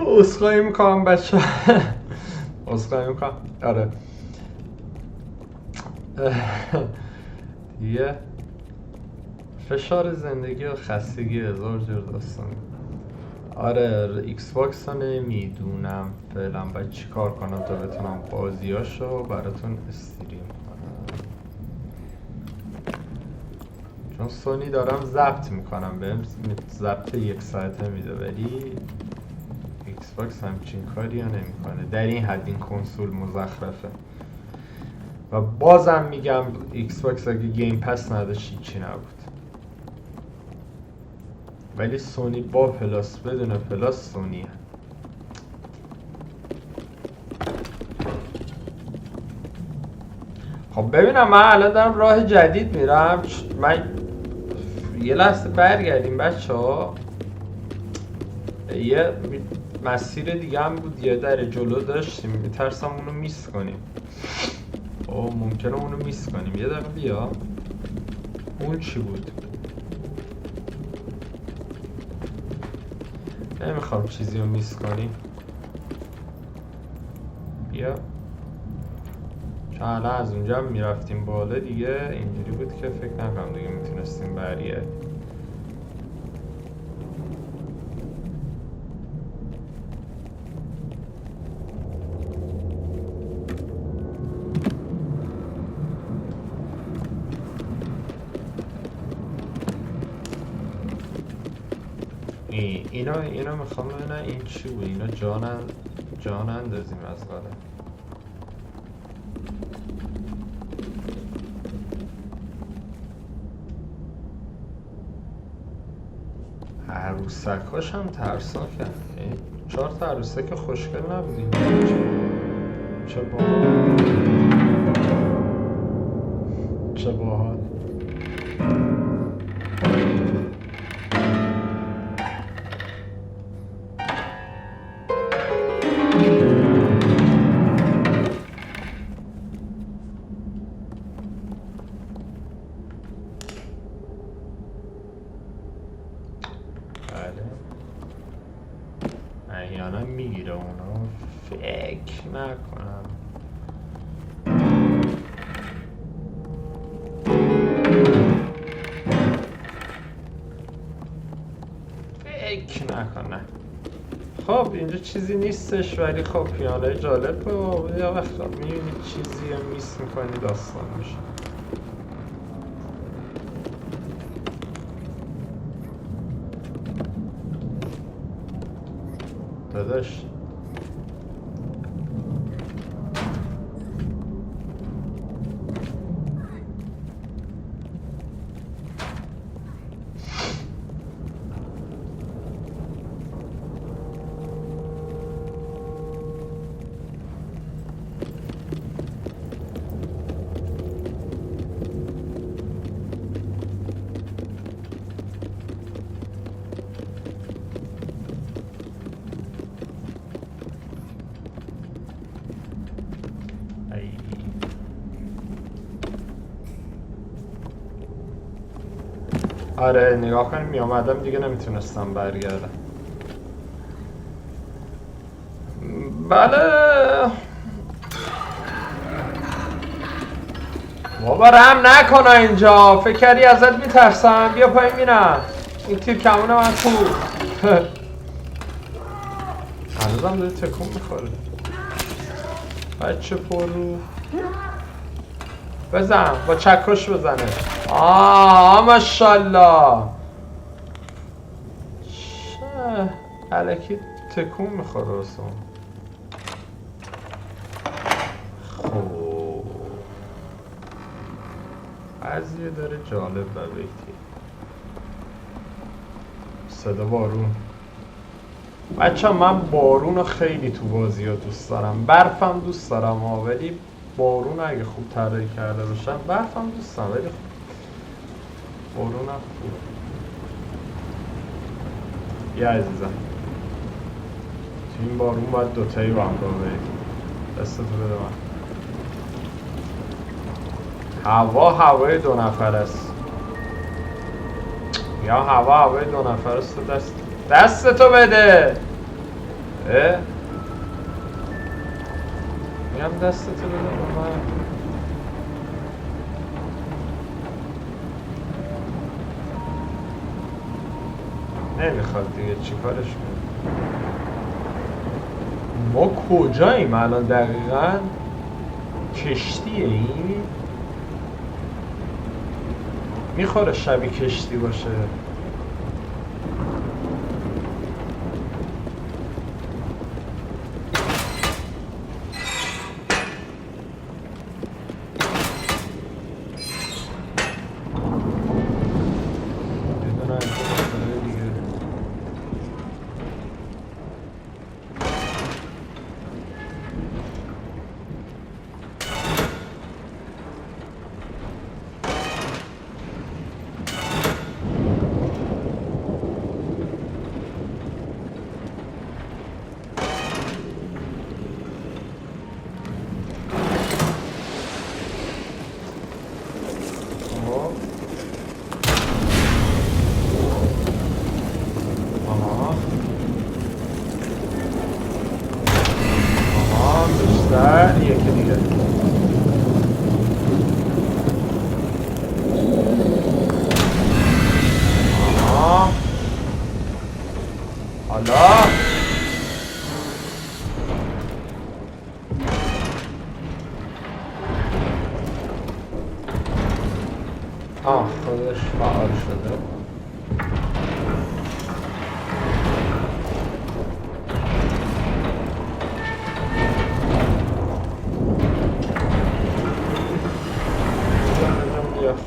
عذرخواهی میکنم بچه. عذرخواهی میکنم. آره دیگه فشار زندگی و خستگی هزار جور داستان. آره ایکس باکس رو نمیدونم فعلا باید چی کار کنم تا بتونم بازیاشو براتون استریم کنم، چون سونی دارم ضبط میکنم بهم ضبط 1 ساعته میده، ولی ایکس باکس همچین کاری ها نمیکنه. در این حد این کنسول مزخرفه و بازم میگم ایکس باکس اگه گیم پس نداشت چی نبود، ولی سونی با پلاس بدون پلاس سونیه. خب ببینم من الان دارم راه جدید میرم. من یه لحظه برگردیم بچه ها، یه مسیر دیگه هم بود یه در جلو داشتیم، میترسم اونو میس کنیم. اوه ممکنه اونو میس کنیم. یه دقیقه بیا اون چی بود؟ نمیخوام چیزی رو میس کنیم. بیا چون الان از اونجا هم میرفتیم بالا دیگه اینجوری بود که فکر نکنم دیگه میتونستیم برگردیم. اینا میخوام ببینم این چی بود. اینا جان اندازیم از قدم. عروسکاش هم ترسناکن. 4 تا عروسک خوشگل نبودیم. چه باحال. چه باحال. احیانا میگیره اونو، فکر نکنم. فکر نکنم. خب اینجا چیزی نیستش، ولی خب پیانه جالب و یه وقت میبینید چیزی رو میس میکنی داستان میشه. داداش آره نگاه کنیم میامدم دیگه نمیتونستم برگردم. بله بابا رم نکنه اینجا، فکر کردی ازت میترسم؟ بیا پایین بینم. این تیر کمونه من تو هنوزم داره تکون میخوره. بچه پرو بزن با چکش بزنه. ماشالله. چه الکی تکون میخوره اصلا. خب قضیه داره جالب و بیتی. صدا بارون. بچه من بارون رو خیلی تو بازی ها دوست دارم. برفم دوست دارم ها، ولی بارون اگه خوب طراحی کرده باشن. برفم دوست دارم ولی بارون هم خوب. یه عزیزم تو این بارون باید دوتایی با هم رو بریم. دستتو بده من. هوای دو نفر است. یا هوای دو نفر است. تو دستتو بده. میگم دستتو بده به من. نمیخواد دیگه، چی کارش کنیم؟ ما کجاییم الان دقیقا؟ کشتیه این؟ میخوره شبیه کشتی باشه. یکی دیگه. حالا خودش فعال شده.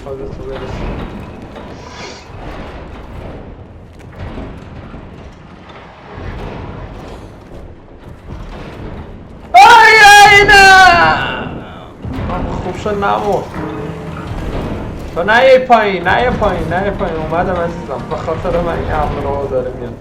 خودتو برسون. ای نه خوب شد نمو. تو نه پایین اومدم عزیزم. به خاطر من این امرو داره میاد.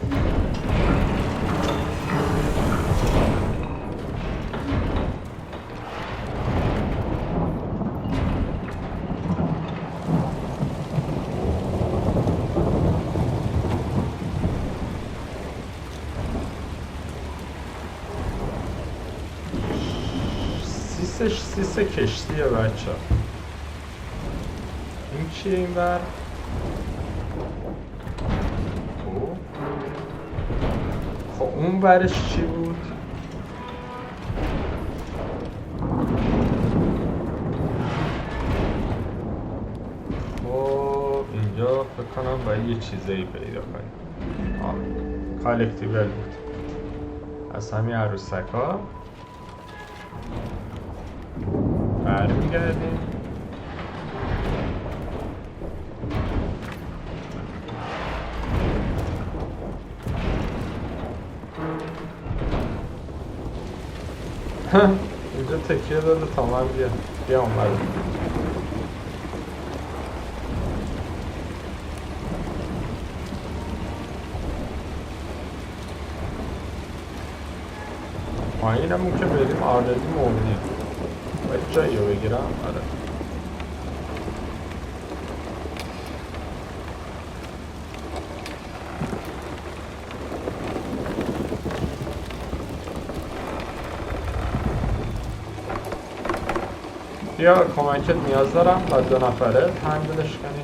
سیس کشتیه بچه. این چیه این بر؟ خب اون برش چی بود؟ خب اینجا فکر کنم باید یه چیزایی پیدا کنیم. کالکتیبل بود از همین عروسک ها. برمیگردیم. اینجا تکیه داده تا من بیا اومد. پایینمون که بریم آردی مومنیم. باید جایی رو بگیرم. آره بیا کمکت نیاز دارم. باید 2 نفره هندلش کنی.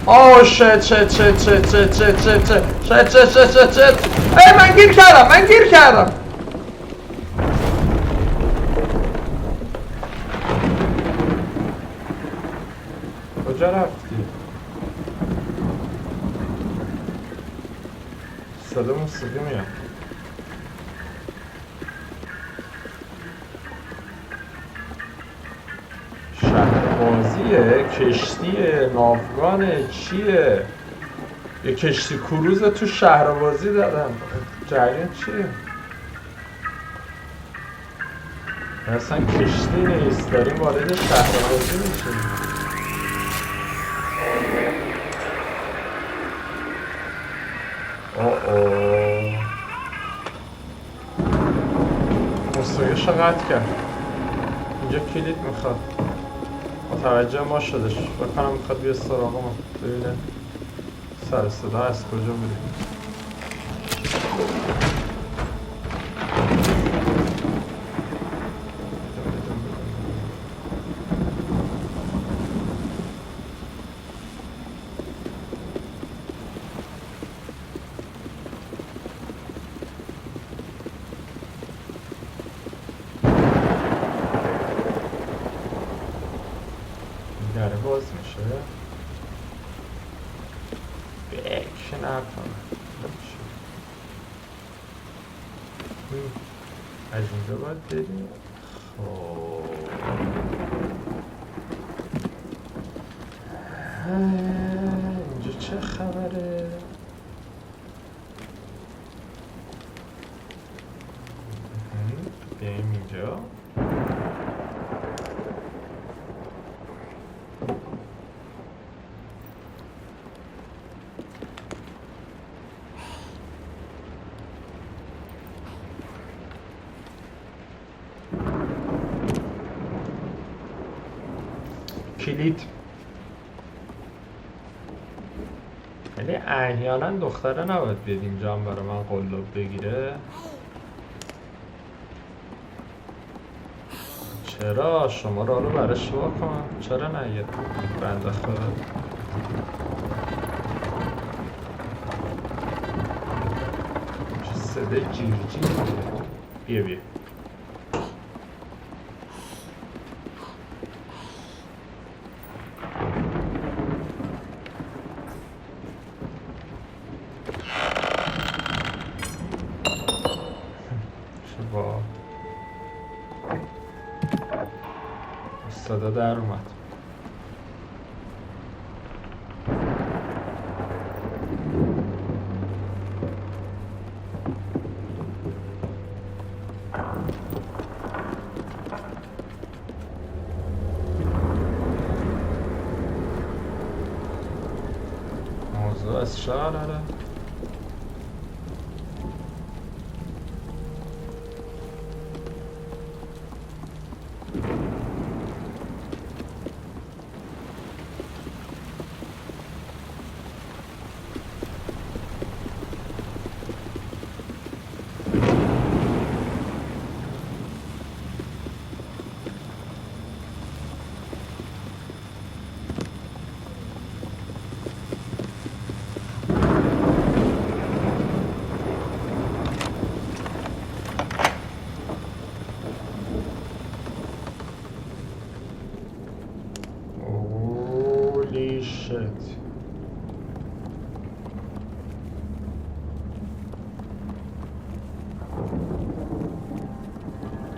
اوه شت ای من گیر کردم. کجا رفتی؟ صدا موسیقی میاد. بازیه، کشتیه، ناوگانه، چیه؟ یه کشتی کروز تو شهر بازی دادن. جریان چیه؟ اصلا کشتی نیست، داریم وارد شهر بازی میشیم. موسیقیش رو قطع کرد. اینجا کلید میخواد. متوجه ما شدش. بکنم میخواد بیا سراغ ما ببینه سر صدا از کجا بودی. دره باز میشه فکر نکنم از اینجا باید بریم. خب اینجا چه خبره؟ بریم اینجا. کلید. ولی احیانا دختره نباید بیاد اینجا هم برای من قلاب بگیره. چرا؟ شما رو برای شما کن. چرا نگید؟ بنده خدا چه صدای جیر جیر. بیا بیا صدا در اومد. موضوع از شهر هره.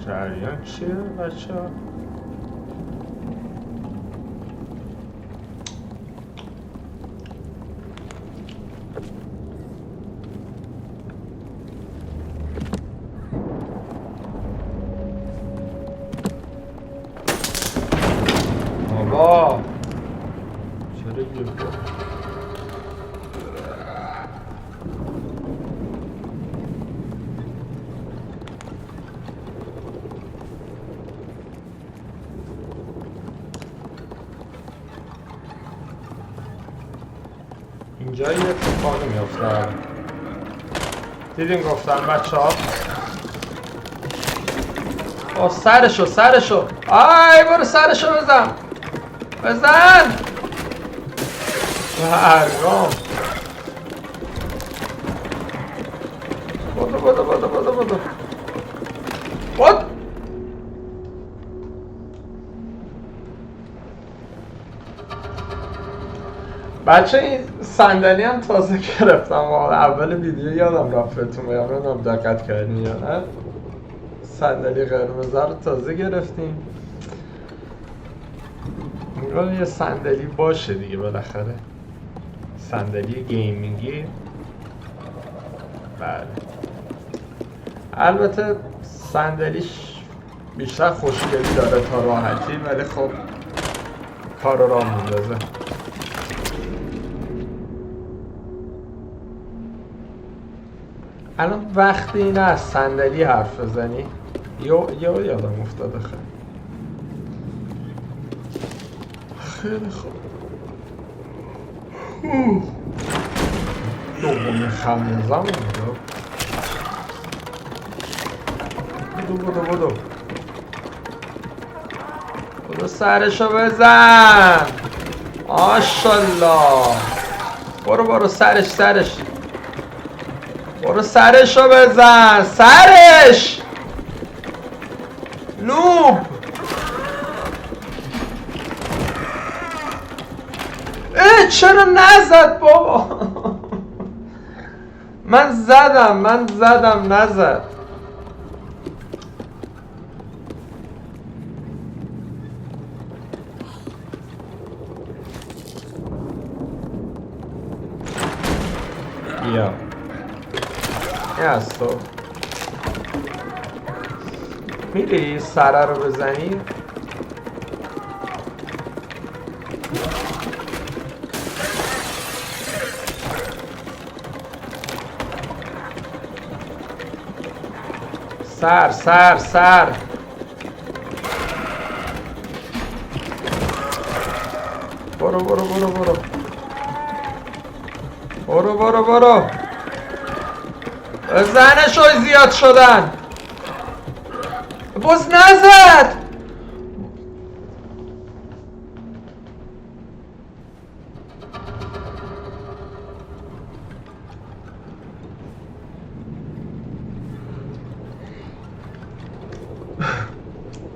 جریان چیه بچه ها؟ بابا چرا گیر کرد؟ اینجا یه اتفاقی میفته. دیدین گفتم بچه ها سرشو آی برو سرشو بزن برگام بدو بچه این صندلی هم تازه گرفتم. اول ویدیو یادم رفت بهتون بگم، نمیدونم دقت کردین یا نه. صندلی قرمز رو تازه گرفتیم. اینگاه یه صندلی باشه دیگه بالاخره، صندلی گیمینگی. بله البته صندلیش بیشتر خوشگلی داره تا راحتی، ولی خب کار رو راه میندازه. الان وقتی اینه از صندلی حرف بزنی یادم افتاده. خیلی خوب. دومین خمیازم اونجا. بدو سرشو بزن. ماشالله. برو سرش. برو سرشو بزن. سرش نوب. چرا نزد بابا؟ من زدم نزد. بیا این از تو میری سره رو بزنی. سر برو بزنشو زیاد شدن. باز نزد.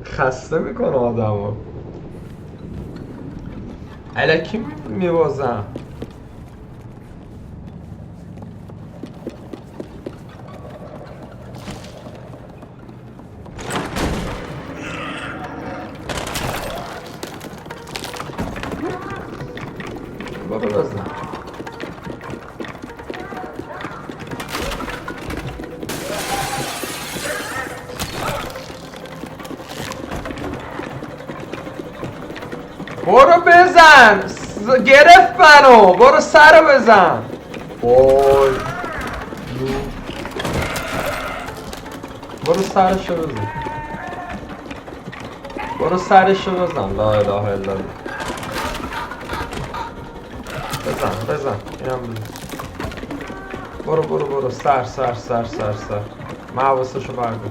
خسته میکنه آدمو. الکی میوازم. برو بزن. برو بزن. گرفت منو. برو سر بزن. وای برو سرشو بزن. لا اله الا الله. بزن اینم بزن. برو سر من حواسشو بردارم.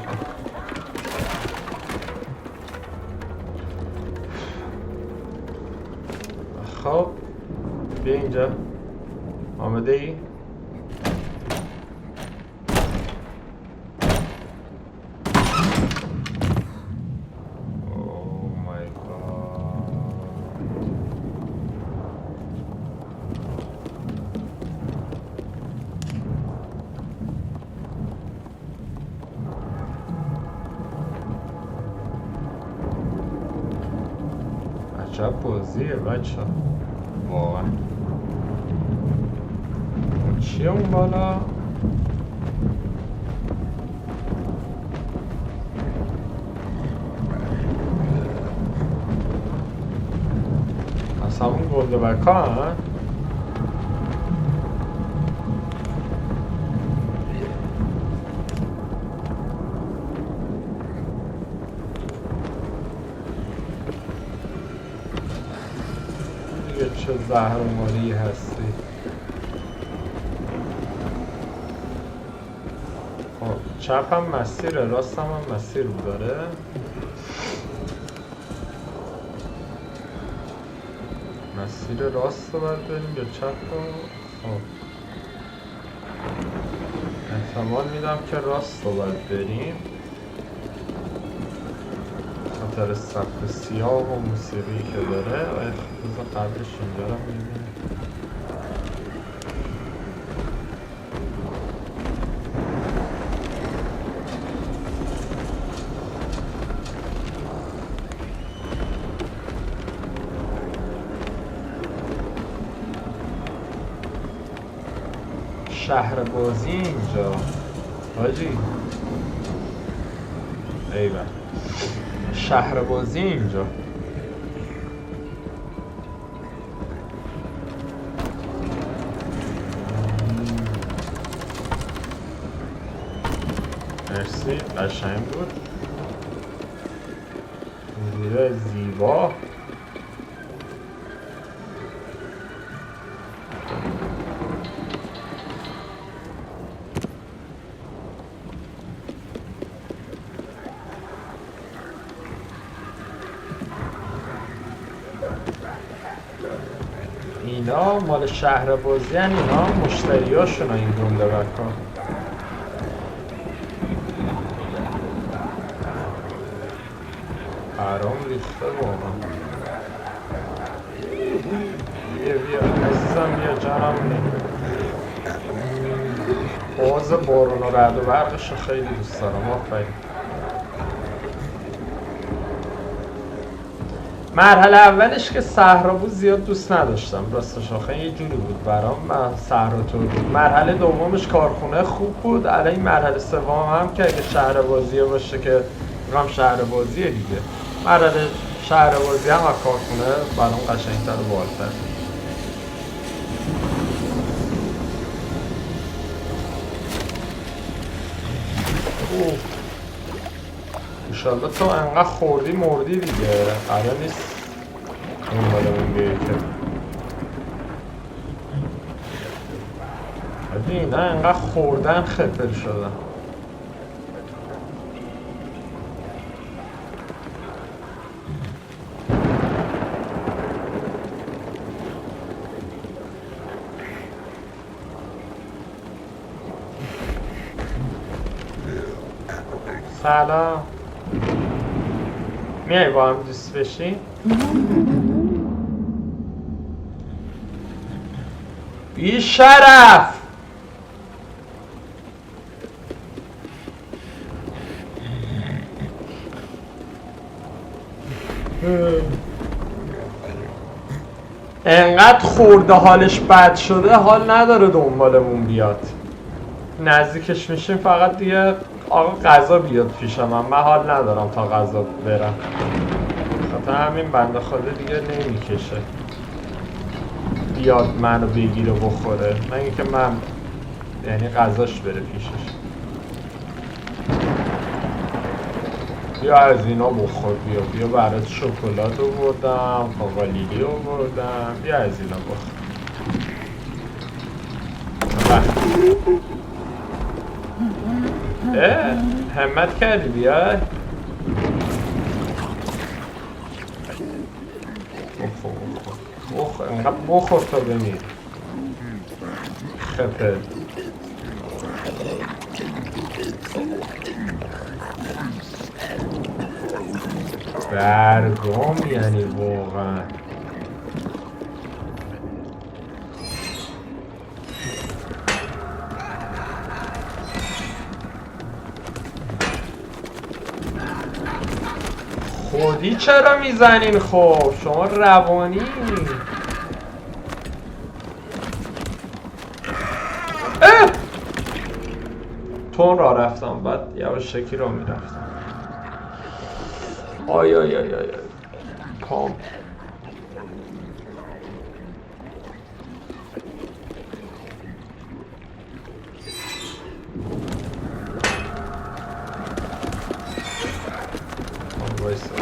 خب بیا اینجا. آمده ای؟ عجب بازیه بچه واقعا. چیه اون بالا؟ اصلا اون گلدبکا هن؟ چه زهرماری هستی. خب چپ هم مسیره، راست هم مسیر داره. مسیر راست رو باید بریم یا چپ رو؟ خب احتمال میدم که راست رو باید بریم، خاطر سقف سیاه و موسیقی که داره. بذار قبلش اینجا رو میبینیم. شهر بازی اینجا حاجی. ایوه شهر بازی اینجا. مرسی قشنگ بود. زیر زیبا. اینا مال شهر بازی هن، اینا مشتریاشون این گنده بکن. حرام ریخته واقعا. بیا عزیزم بیا جانم. باز بارون و رعد و برقش خیلی دوست دارم. آفرین. مرحله اولش که صحرا بود زیاد دوست نداشتم راستش، آخه یه جوری بود برام، من صحرا طور بود. مرحله دومش کارخونه خوب بود. الان این مرحله سوم هم که اگه شهر بازیه باشه که هم شهر بازیه دیگه. مرحله شهر بازی هم از کارخونه برام قشنگتر و بالتر. انشالله تو انقدر خوردی مردی دیگه، قرار نیست دنبالمون بیایی که. ولی اینا انقدر خوردن خفر شدن. سلام. میای با هم دوست بشی؟ بی شرف! انقدر خورده حالش بد شده حال نداره دنبالمون بیاد. نزدیکش میشیم فقط دیگه آقا غذا بیاد پیشم. من حال ندارم تا غذا برم، خاطر همین بنده خدا دیگه نمیکشه بیاد منو بگیره بخوره، مگه که من یعنی غذاش بره پیشش. بیا از اینا بخور. بیا برات شکلات آوردم، کاوالیلی آوردم، بیا از اینا بخور. همت کردی بیای؟ انقدر بخور تا بمیر. خفه برگام یعنی واقعا. خودی چرا میزنین خب؟ شما روانی تون را رفتم، بعد یواشکی را میرفتم. آی پام وایسا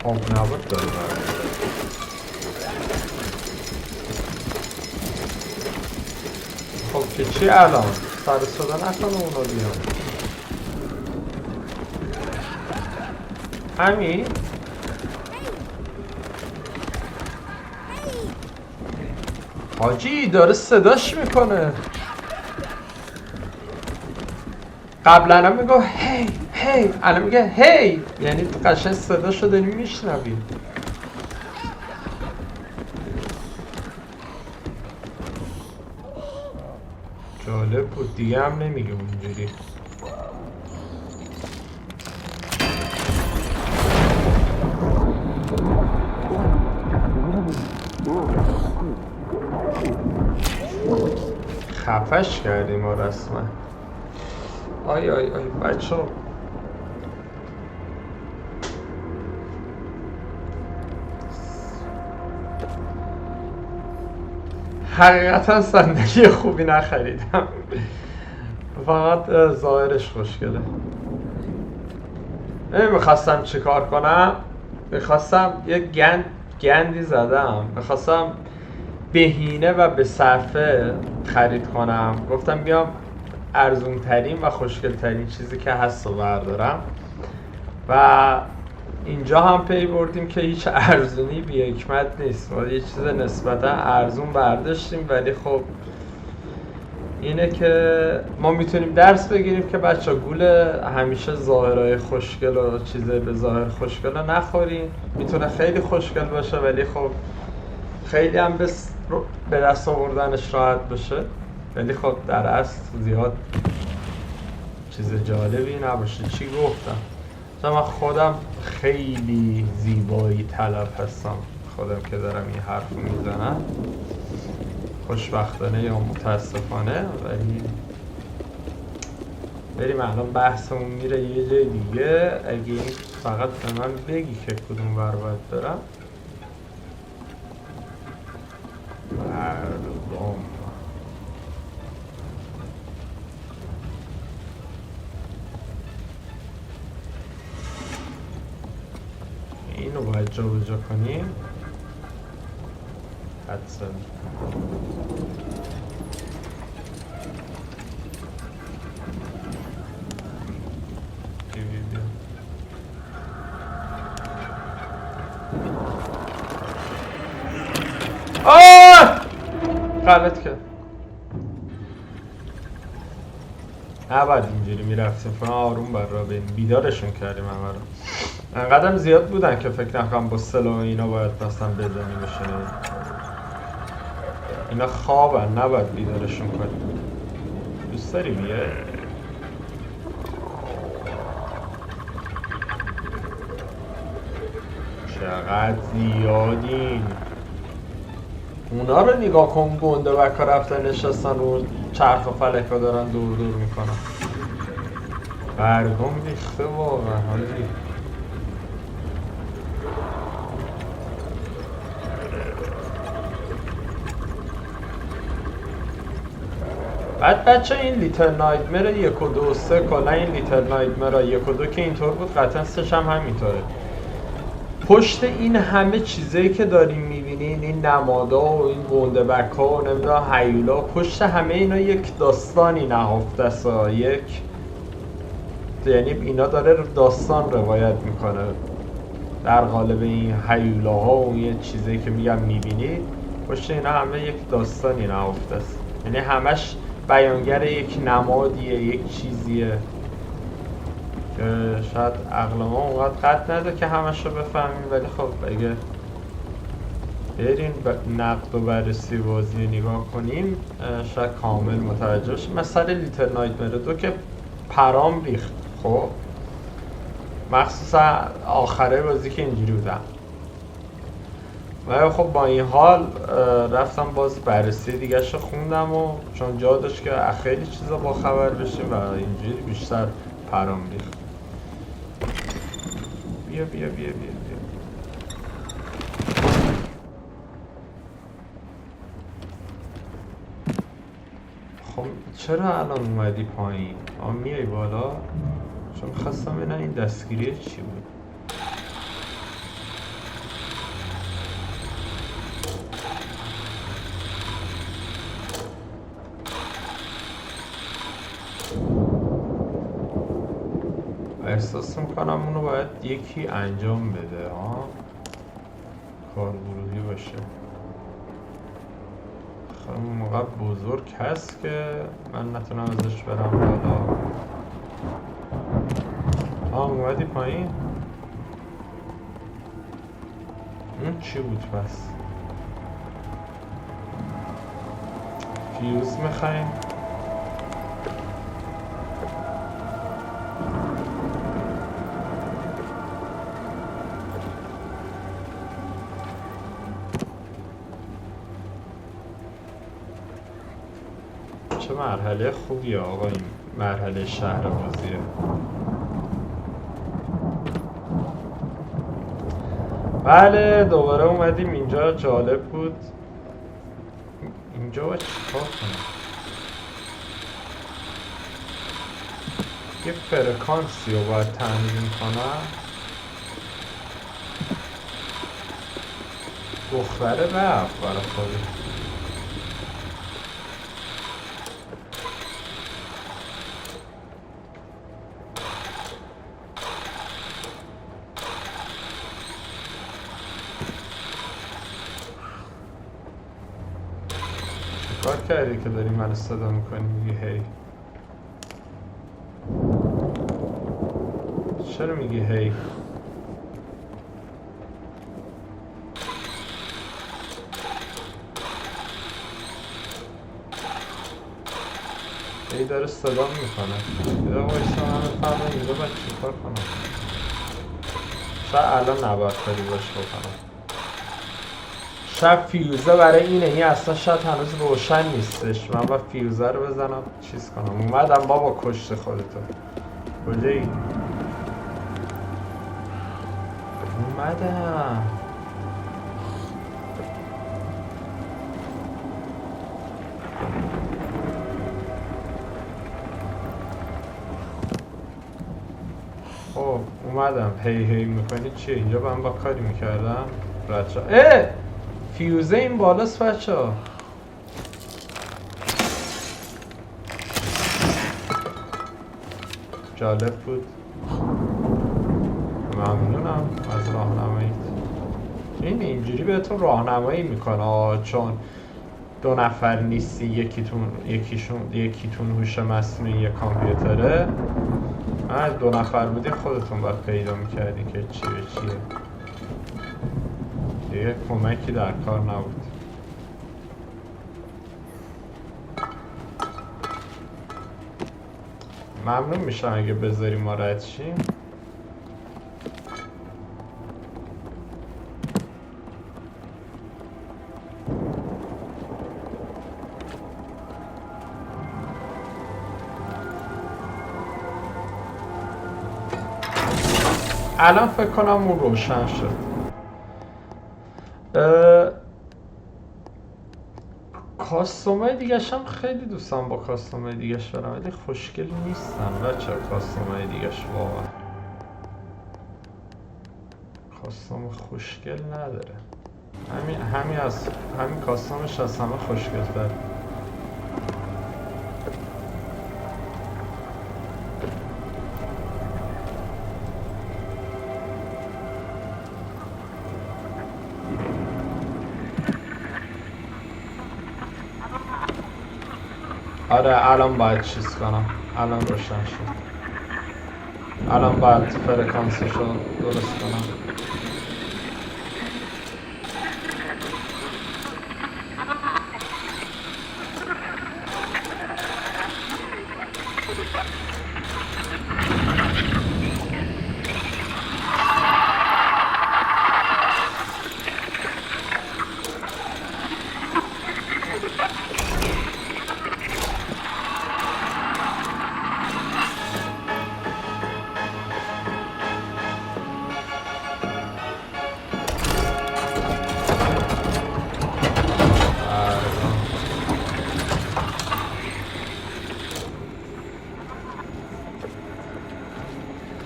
آب نبود داره برای خب که چی الان؟ سر صدا نکنه اونا بیان. همین؟ حاجی داره صداش میکنه. قبلا هم میگو هی هی، الان میگه هی، یعنی قشنگ صداشو داری میشنوی. جالب بود، دیگه هم نمیگه اونجوری. خفش کردیم ما رسما. آی آی آی بچه ها، حقیقتا صندلی خوبی نخریدم، فقط ظاهرش خوشگله. میخواستم چیکار کنم؟ میخواستم یه گندی زدم، میخواستم بهینه و به صرفه خرید کنم. گفتم بیام ارزون ترین و خوشگل ترین چیزی که هست رو بردارم و اینجا هم پی بردیم که هیچ ارزونی بی حکمت نیست. ما یه چیز نسبتا ارزون برداشتیم، ولی خب اینه که ما میتونیم درس بگیریم که بچه گول همیشه ظاهرهای خوشگل و چیزای به ظاهر خوشگل رو نخوریم. میتونه خیلی خوشگل باشه ولی خب خیلی هم به دست آوردنش راحت باشه، ولی خب در اصل زیاد چیز جالبی نباشه. چی گفتم؟ چون من خودم خیلی زیبایی طلب هستم، خودم که دارم این حرف میزنم، خوشبختانه یا متاسفانه. ولی بریم الان بحثمون میره یه جای دیگه. اگه این فقط به من بگی که کدوم ور باید برم. مردم اینو باید جا بجا کنیم حدسا. غلط کرد، نباید اینجوری میرفتیم. فقط آروم بر را بریم. بیدارشون کردیم همه رو. انقدرم زیاد بودن که فکر نکنم با سلاح اینا باید مثلا بزنیمشون. اینا خوابن، نباید بیدارشون کنیم. دوست داری بیای؟ چقدر زیادین. اونا رو نگاه کن، گنده بکا رفتن نشستن رو چرخ و فلک ها دارن دور دور میکنن. برگم ریخته واقعا حالی. بعد بچه این لیتل نایتمر 1 و 2 و 3 کلا این لیتل نایتمر 1 و 2 که اینطور بود، قطعا 3 هم همینطوره. پشت این همه چیزایی که داریم میبینین، این نمادا و این گنده بکا و نمیدونم هیولا، پشت همه اینا یک داستانی نهفته است. یعنی اینا داره داستان روایت میکنه در قالب این هیولاها و یه چیزایی که میگم میبینید. پشت اینا همه یک داستانی نهفته است، یعنی همش بیانگر یک نمادیه، یک چیزیه که شاید عقل ما اونقدر قد نده که همش رو بفهمیم. ولی خب اگه بریم نقد و بررسی بازی نگاه کنیم شاید کامل متوجه بشیم. مثلا لیتل نایتمر 2 که پرام ریخت، خب مخصوصا آخره بازی که اینجوری بودم. ولی خب با این حال رفتم باز بررسی دیگه شو خوندم و چون جا داشت که خیلی چیزا با خبر بشیم و اینجوری بیشتر پرام ریخت. بیا بیا بیا بیا بیا. خب چرا الان اومدی پایین؟ میای بالا؟ چون خواستم ببینم این دستگیری چی بود. احساس میکنم اونو باید یکی انجام بده ها، کار گروهی باشه. خب اون موقع بزرگ هست که من نتونم ازش برم بالا. اومدی پایین؟ اون چی بود پس؟ فیوز میخواییم؟ چه مرحله خوبیه آقا این مرحله شهر بازیه. بله دوباره اومدیم اینجا، جالب بود. اینجا باید چیکار کنم؟ یه فرکانسی رو باید تنظیم کنم. دختره رفت برای خودی. چیکار کردی که داری من صدا میکنی میگی هی؟ چرا میگی هی؟ هی داره صدا میکنه. یه دقیقه بایستا من بفهمم اینجا باید چیکار کنم. شاید الان نباید کاری باش بکنم. شاید فیوزه برای اینه، این اصلا شاید هنوز روشن نیستش. من باید فیوزه رو بزنم چیز کنم. اومدم بابا کشت خودتو. کجایی؟ اومدم. خب اومدم. هی میکنی چیه؟ اینجا من با کاری میکردم رد شد. فیوزه این بالاست بچه ها. جالب بود. ممنونم از راهنماییت. این اینجوری بهتون راهنمایی میکنه چون دو نفر نیستی، یکیتون هوش مصنوعی یه کامپیوتره. دو نفر بودیم خودتون باید پیدا میکردی که چی به چیه. دیگه کمکی در کار نبود. ممنون میشم اگه بذاری ما رد شیم. الان فکر کنم اون روشن شد. کاستومای دیگه‌ش هم خیلی دوستم با کاستومای دیگه‌ش برم، ولی خوشگل نیستن بچه. کاستومای دیگه‌ش واقعا کاستوم خوشگل نداره. همین کاستومش از همه خوشگل‌تر. آره الان باید چیز کنم. الان روشن شد. الان باید فرکانسشو درست کنم.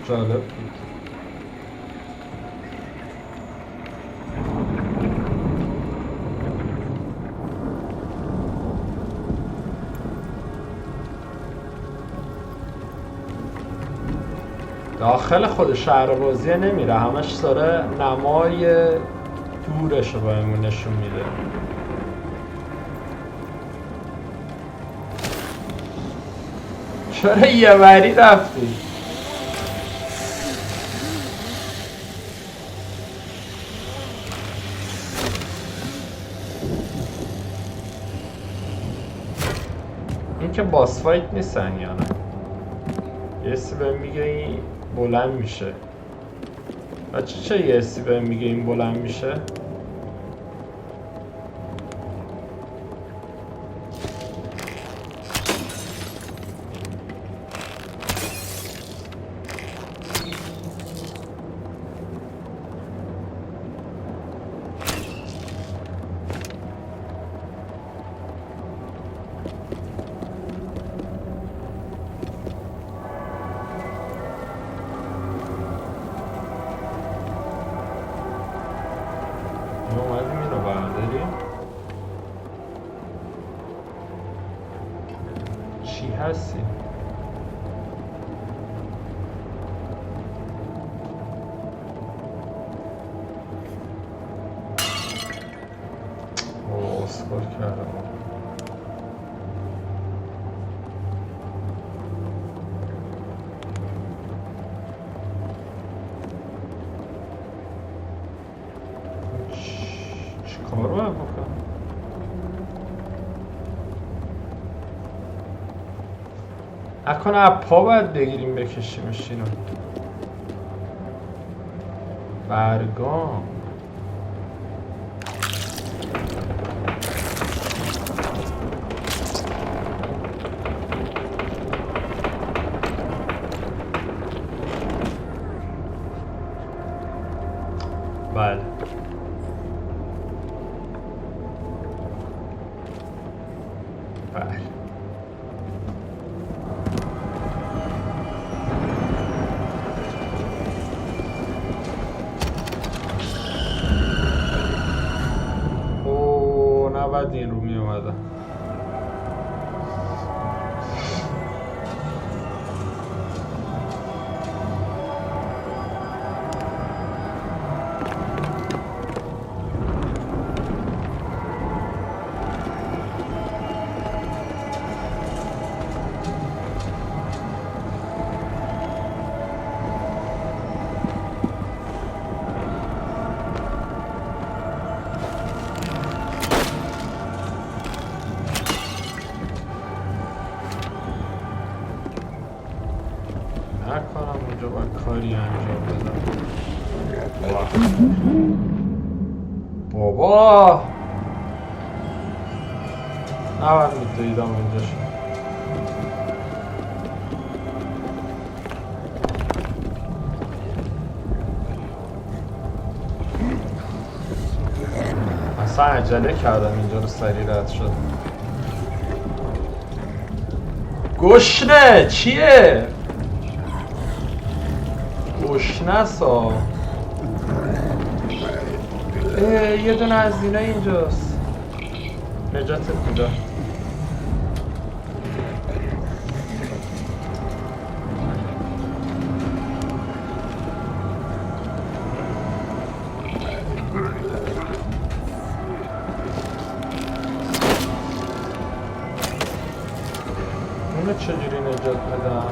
جالب بود. داخل خود شهر بازی نمیره، همش داره نمای دورش رو بهمون نشون میده. چرا یه وری رفتی؟ این که باس فایت نیستن یا نه؟ یه سی بهم میگه این بلند میشه. بچه چه یه سی بهم میگه این بلند میشه؟ اومدیم اینو برداریم. چی هستی؟ اوه اسکار کردم. کار باید بکنم. نکنه از پا باید بگیریم بکشیمش اینو. برگام بله. بله. اوه نباید این رو می اومدن. نکنم اونجا باید کاری انجام بدم. بابا نباید میدویدم اونجا شد. اصلا عجله کردم اینجا رو سریع رد شد. گشنه چیه؟ گشنه سا یه دونه از اینا اینجاست. نجاتت میدم. اونو چجوری نجات بدم؟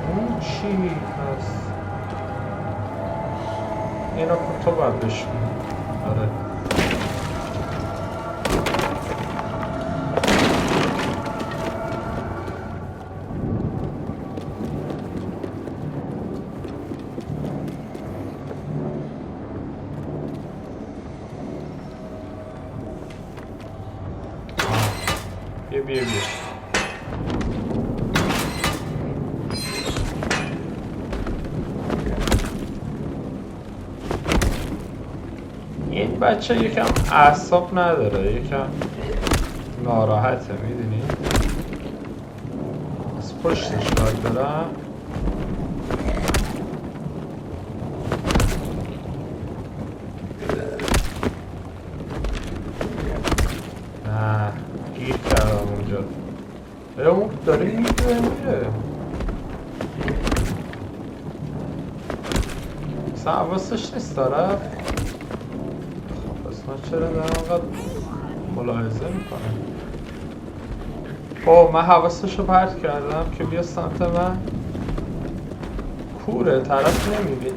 اون چی هست؟ اینا تو باید بشکنی. آره بیا این بچه یکم اعصاب نداره، یکم ناراحته میدونی؟ از پشتش باید دارم. نه گیر کردم اونجا. اون داره میره اصلا حواسش نیست داره. خب پس من چرا دارم انقدر ملاحظه میکنم؟ خب من حواسش رو پرت کردم که بیا سمت من. کوره طرف نمیبین.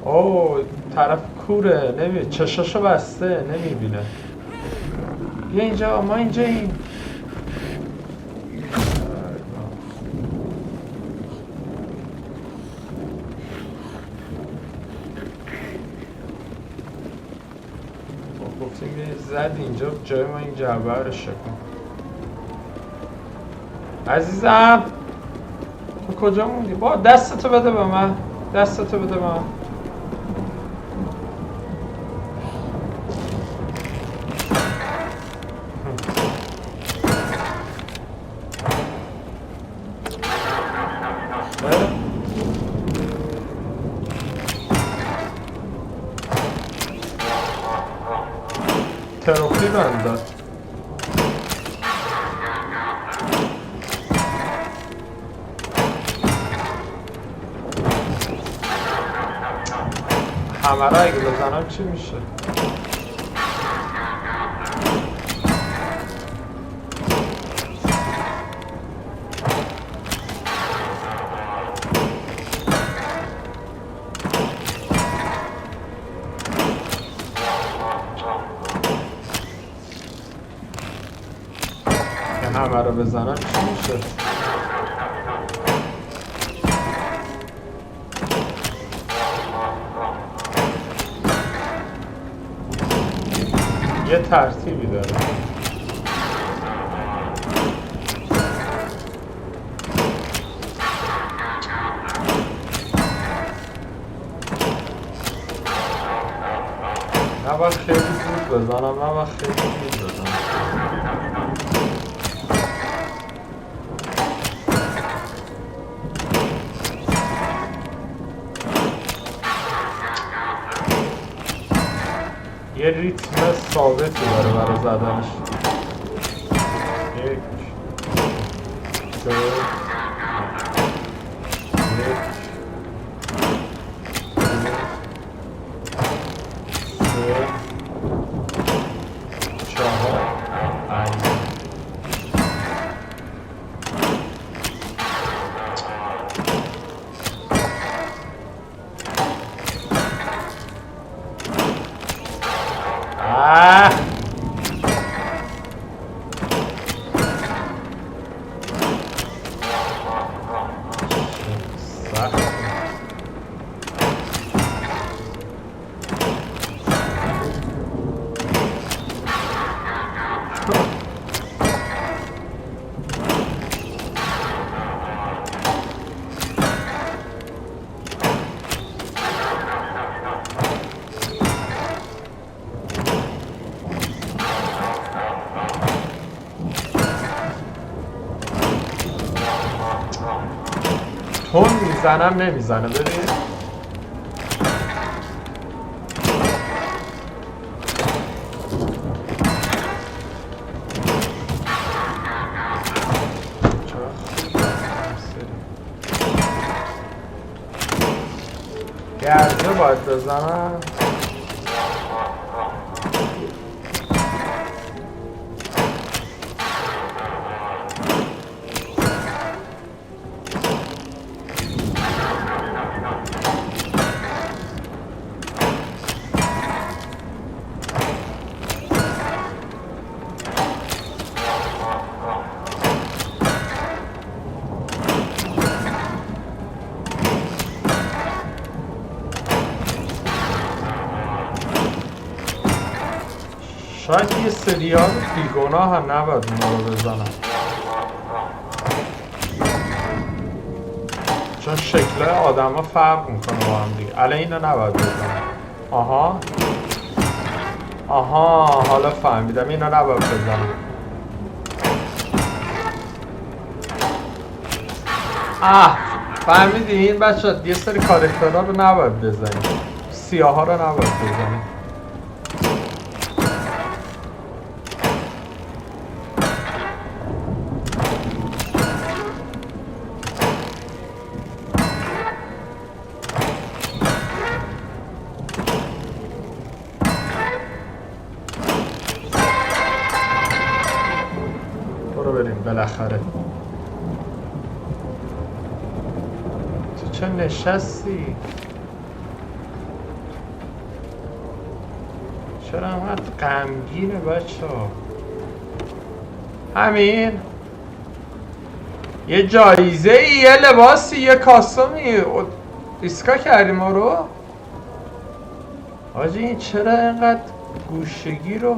اوه طرف کوره نمی چشاشو بسته نمیبینه. بیا اینجا ما اینجاییم. گفتیم یه زد اینجا جای ما این جعبه رو شکن. عزیزم تو کجا موندی؟ با دستتو بده به من. دستتو بده به من. تروفی بهم داد. همه را اگه بزنم چی میشه؟ همه رو بزنم چی میشه؟ یه ترتیبی داره. نباید خیلی زود بزنم، نباید خیلی زود بزنم. یه ریتم ثابتی داره برای زدنش. یک دو تون میزنم نمیزنه ببین. گرده باید بزنم. شاید یه سریال بیگناه هم نباید اونا رو بزنم، چون شکل آدم ها فرق میکنه با هم دیگه. الان اینو نباید بزنم. آها آها حالا فهمیدم اینو نباید بزنم. فهمیدین بچه یه سری کاراکترها رو نباید بزنیم، سیاه ها رو نباید بزنیم. بریم بالاخره. تو چه نشستی؟ چرا انقدر غمگینه بچه ها؟ همین؟ یه جایزه ای، یه لباسی، یه کاستومی ایسکا کردیم ما رو؟ حاجی این چرا اینقدر گوشگی رو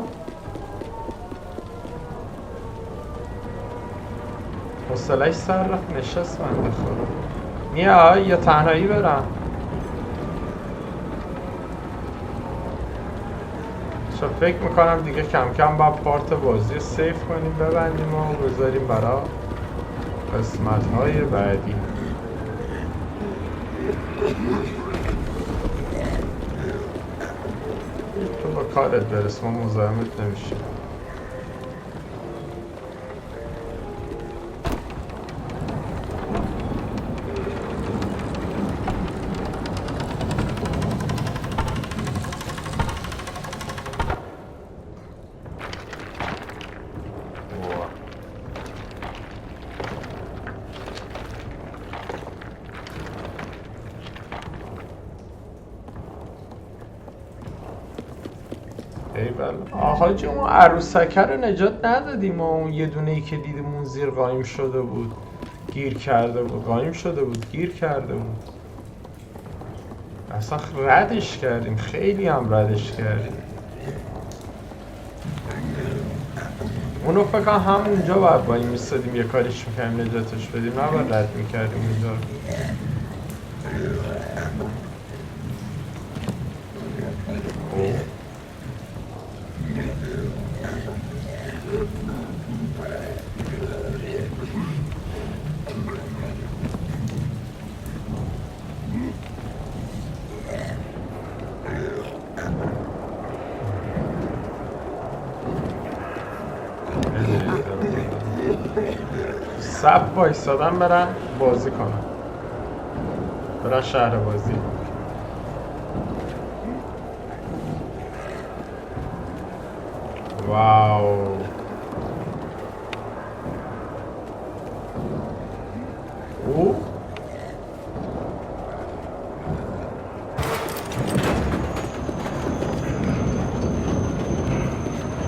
حوصله‌اش سر رفت نشست من بخورم. میای یا تنهایی برم؟ چون فکر میکنم دیگه کم کم با پارت بازی سیف کنیم ببندیم و بذاریم برای قسمت های بعدی. تو با کارت برس، ما مزاحمت نمیشیم. آقا جون اون عروسکه رو نجات ندادیم و اون یه دونه ای که دیدیم اون زیر قایم شده بود گیر کرده بود، قایم شده بود گیر کرده بود، اصلا ردش کردیم، خیلی هم ردش کردیم. اونو فکر کنم همونجا باید با این میستادیم یه کاریش میکنیم نجاتش بدیم، نباید رد میکردیم اونجا. سب بایستادن برن بازی کنن، برن شهر بازی. واو او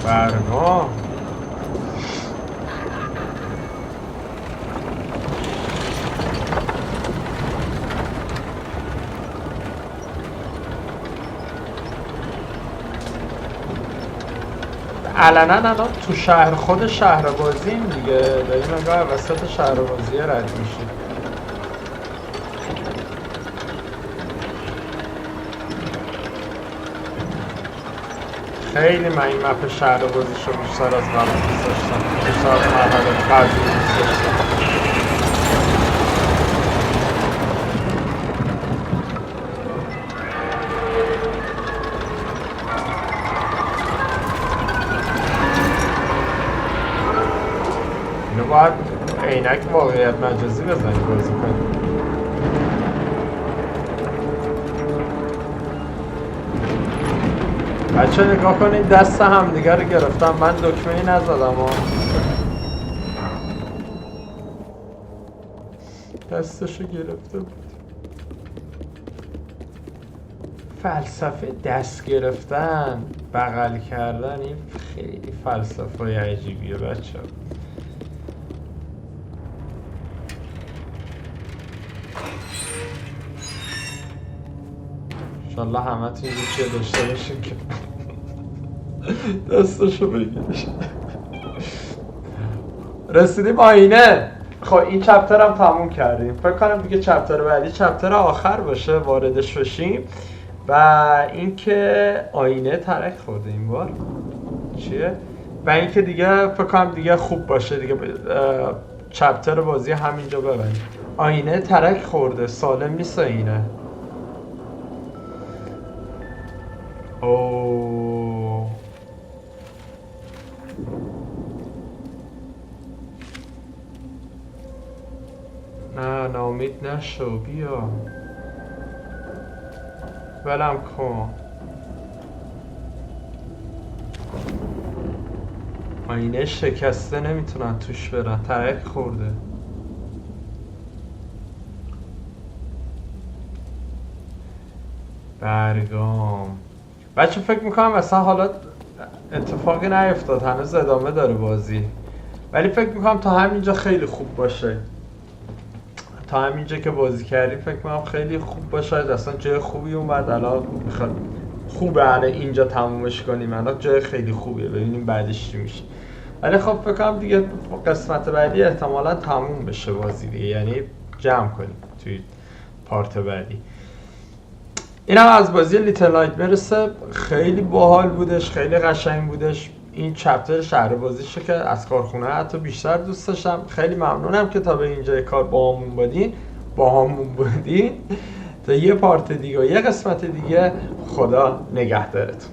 برگاه علنا الان تو شهر خود شهر بازیم دیگه، داریم انگار وسط شهر بازی رد میشیم. خیلی من این مپ شهر بازیشو بیشتر از قبل دوست داشتم، بیشتر از مرحله قبلی دوست داشتم. باید عینک واقعیت مجازی بزنی بازی کنی. بچه نگاه کنید دست همدیگه رو گرفتم، من دکمه‌ای نزدم دستشو گرفته بود. فلسفه دست گرفتن، بغل کردن، این خیلی فلسفه عجیبیه بچه. انشالله همه تون یکی داشته باشین که دستشو بگیرش. رسیدیم آینه. خب این چپتر هم تموم کردیم، فکر کنم دیگه چپتر بعدی چپتر آخر باشه واردش بشیم. و اینکه آینه ترک خورده این بار چیه؟ و اینکه دیگه فکر کنم دیگه خوب باشه دیگه چپتر بازی همینجا ببریم. آینه ترک خورده، سالم نیست آینه. اوه نه ناامید نشو، بیا ولم کن. آینه شکسته، نمیتونن توش برن، ترک خورده. برگام بچه فکر میکنم اصلا حالا اتفاقی نیفتاد، هنوز ادامه داره بازی، ولی فکر میکنم تا همینجا خیلی خوب باشه. تا همینجا که بازی کردیم فکر میکنم خیلی خوب باشه. اصلا جای خوبی اومد. الان میخواد خوبه الان اینجا تمومش کنیم. الان جای خیلی خوبیه، ببینیم بعدش چی میشه. ولی خب فکر کنم دیگه قسمت بعدی احتمالا تموم بشه بازی دیگه، یعنی جمع کنیم توی پارت بعدی. اینم از بازی لیتل نایتمرز. خیلی باحال بودش، خیلی قشنگ بودش. این چپتر شهر بازیشه که از کارخونه حتی بیشتر دوست داشتم. خیلی ممنونم که تا به اینجای کار با همون بودین. تا یه پارت دیگه و یه قسمت دیگه، خدا نگهدارتون.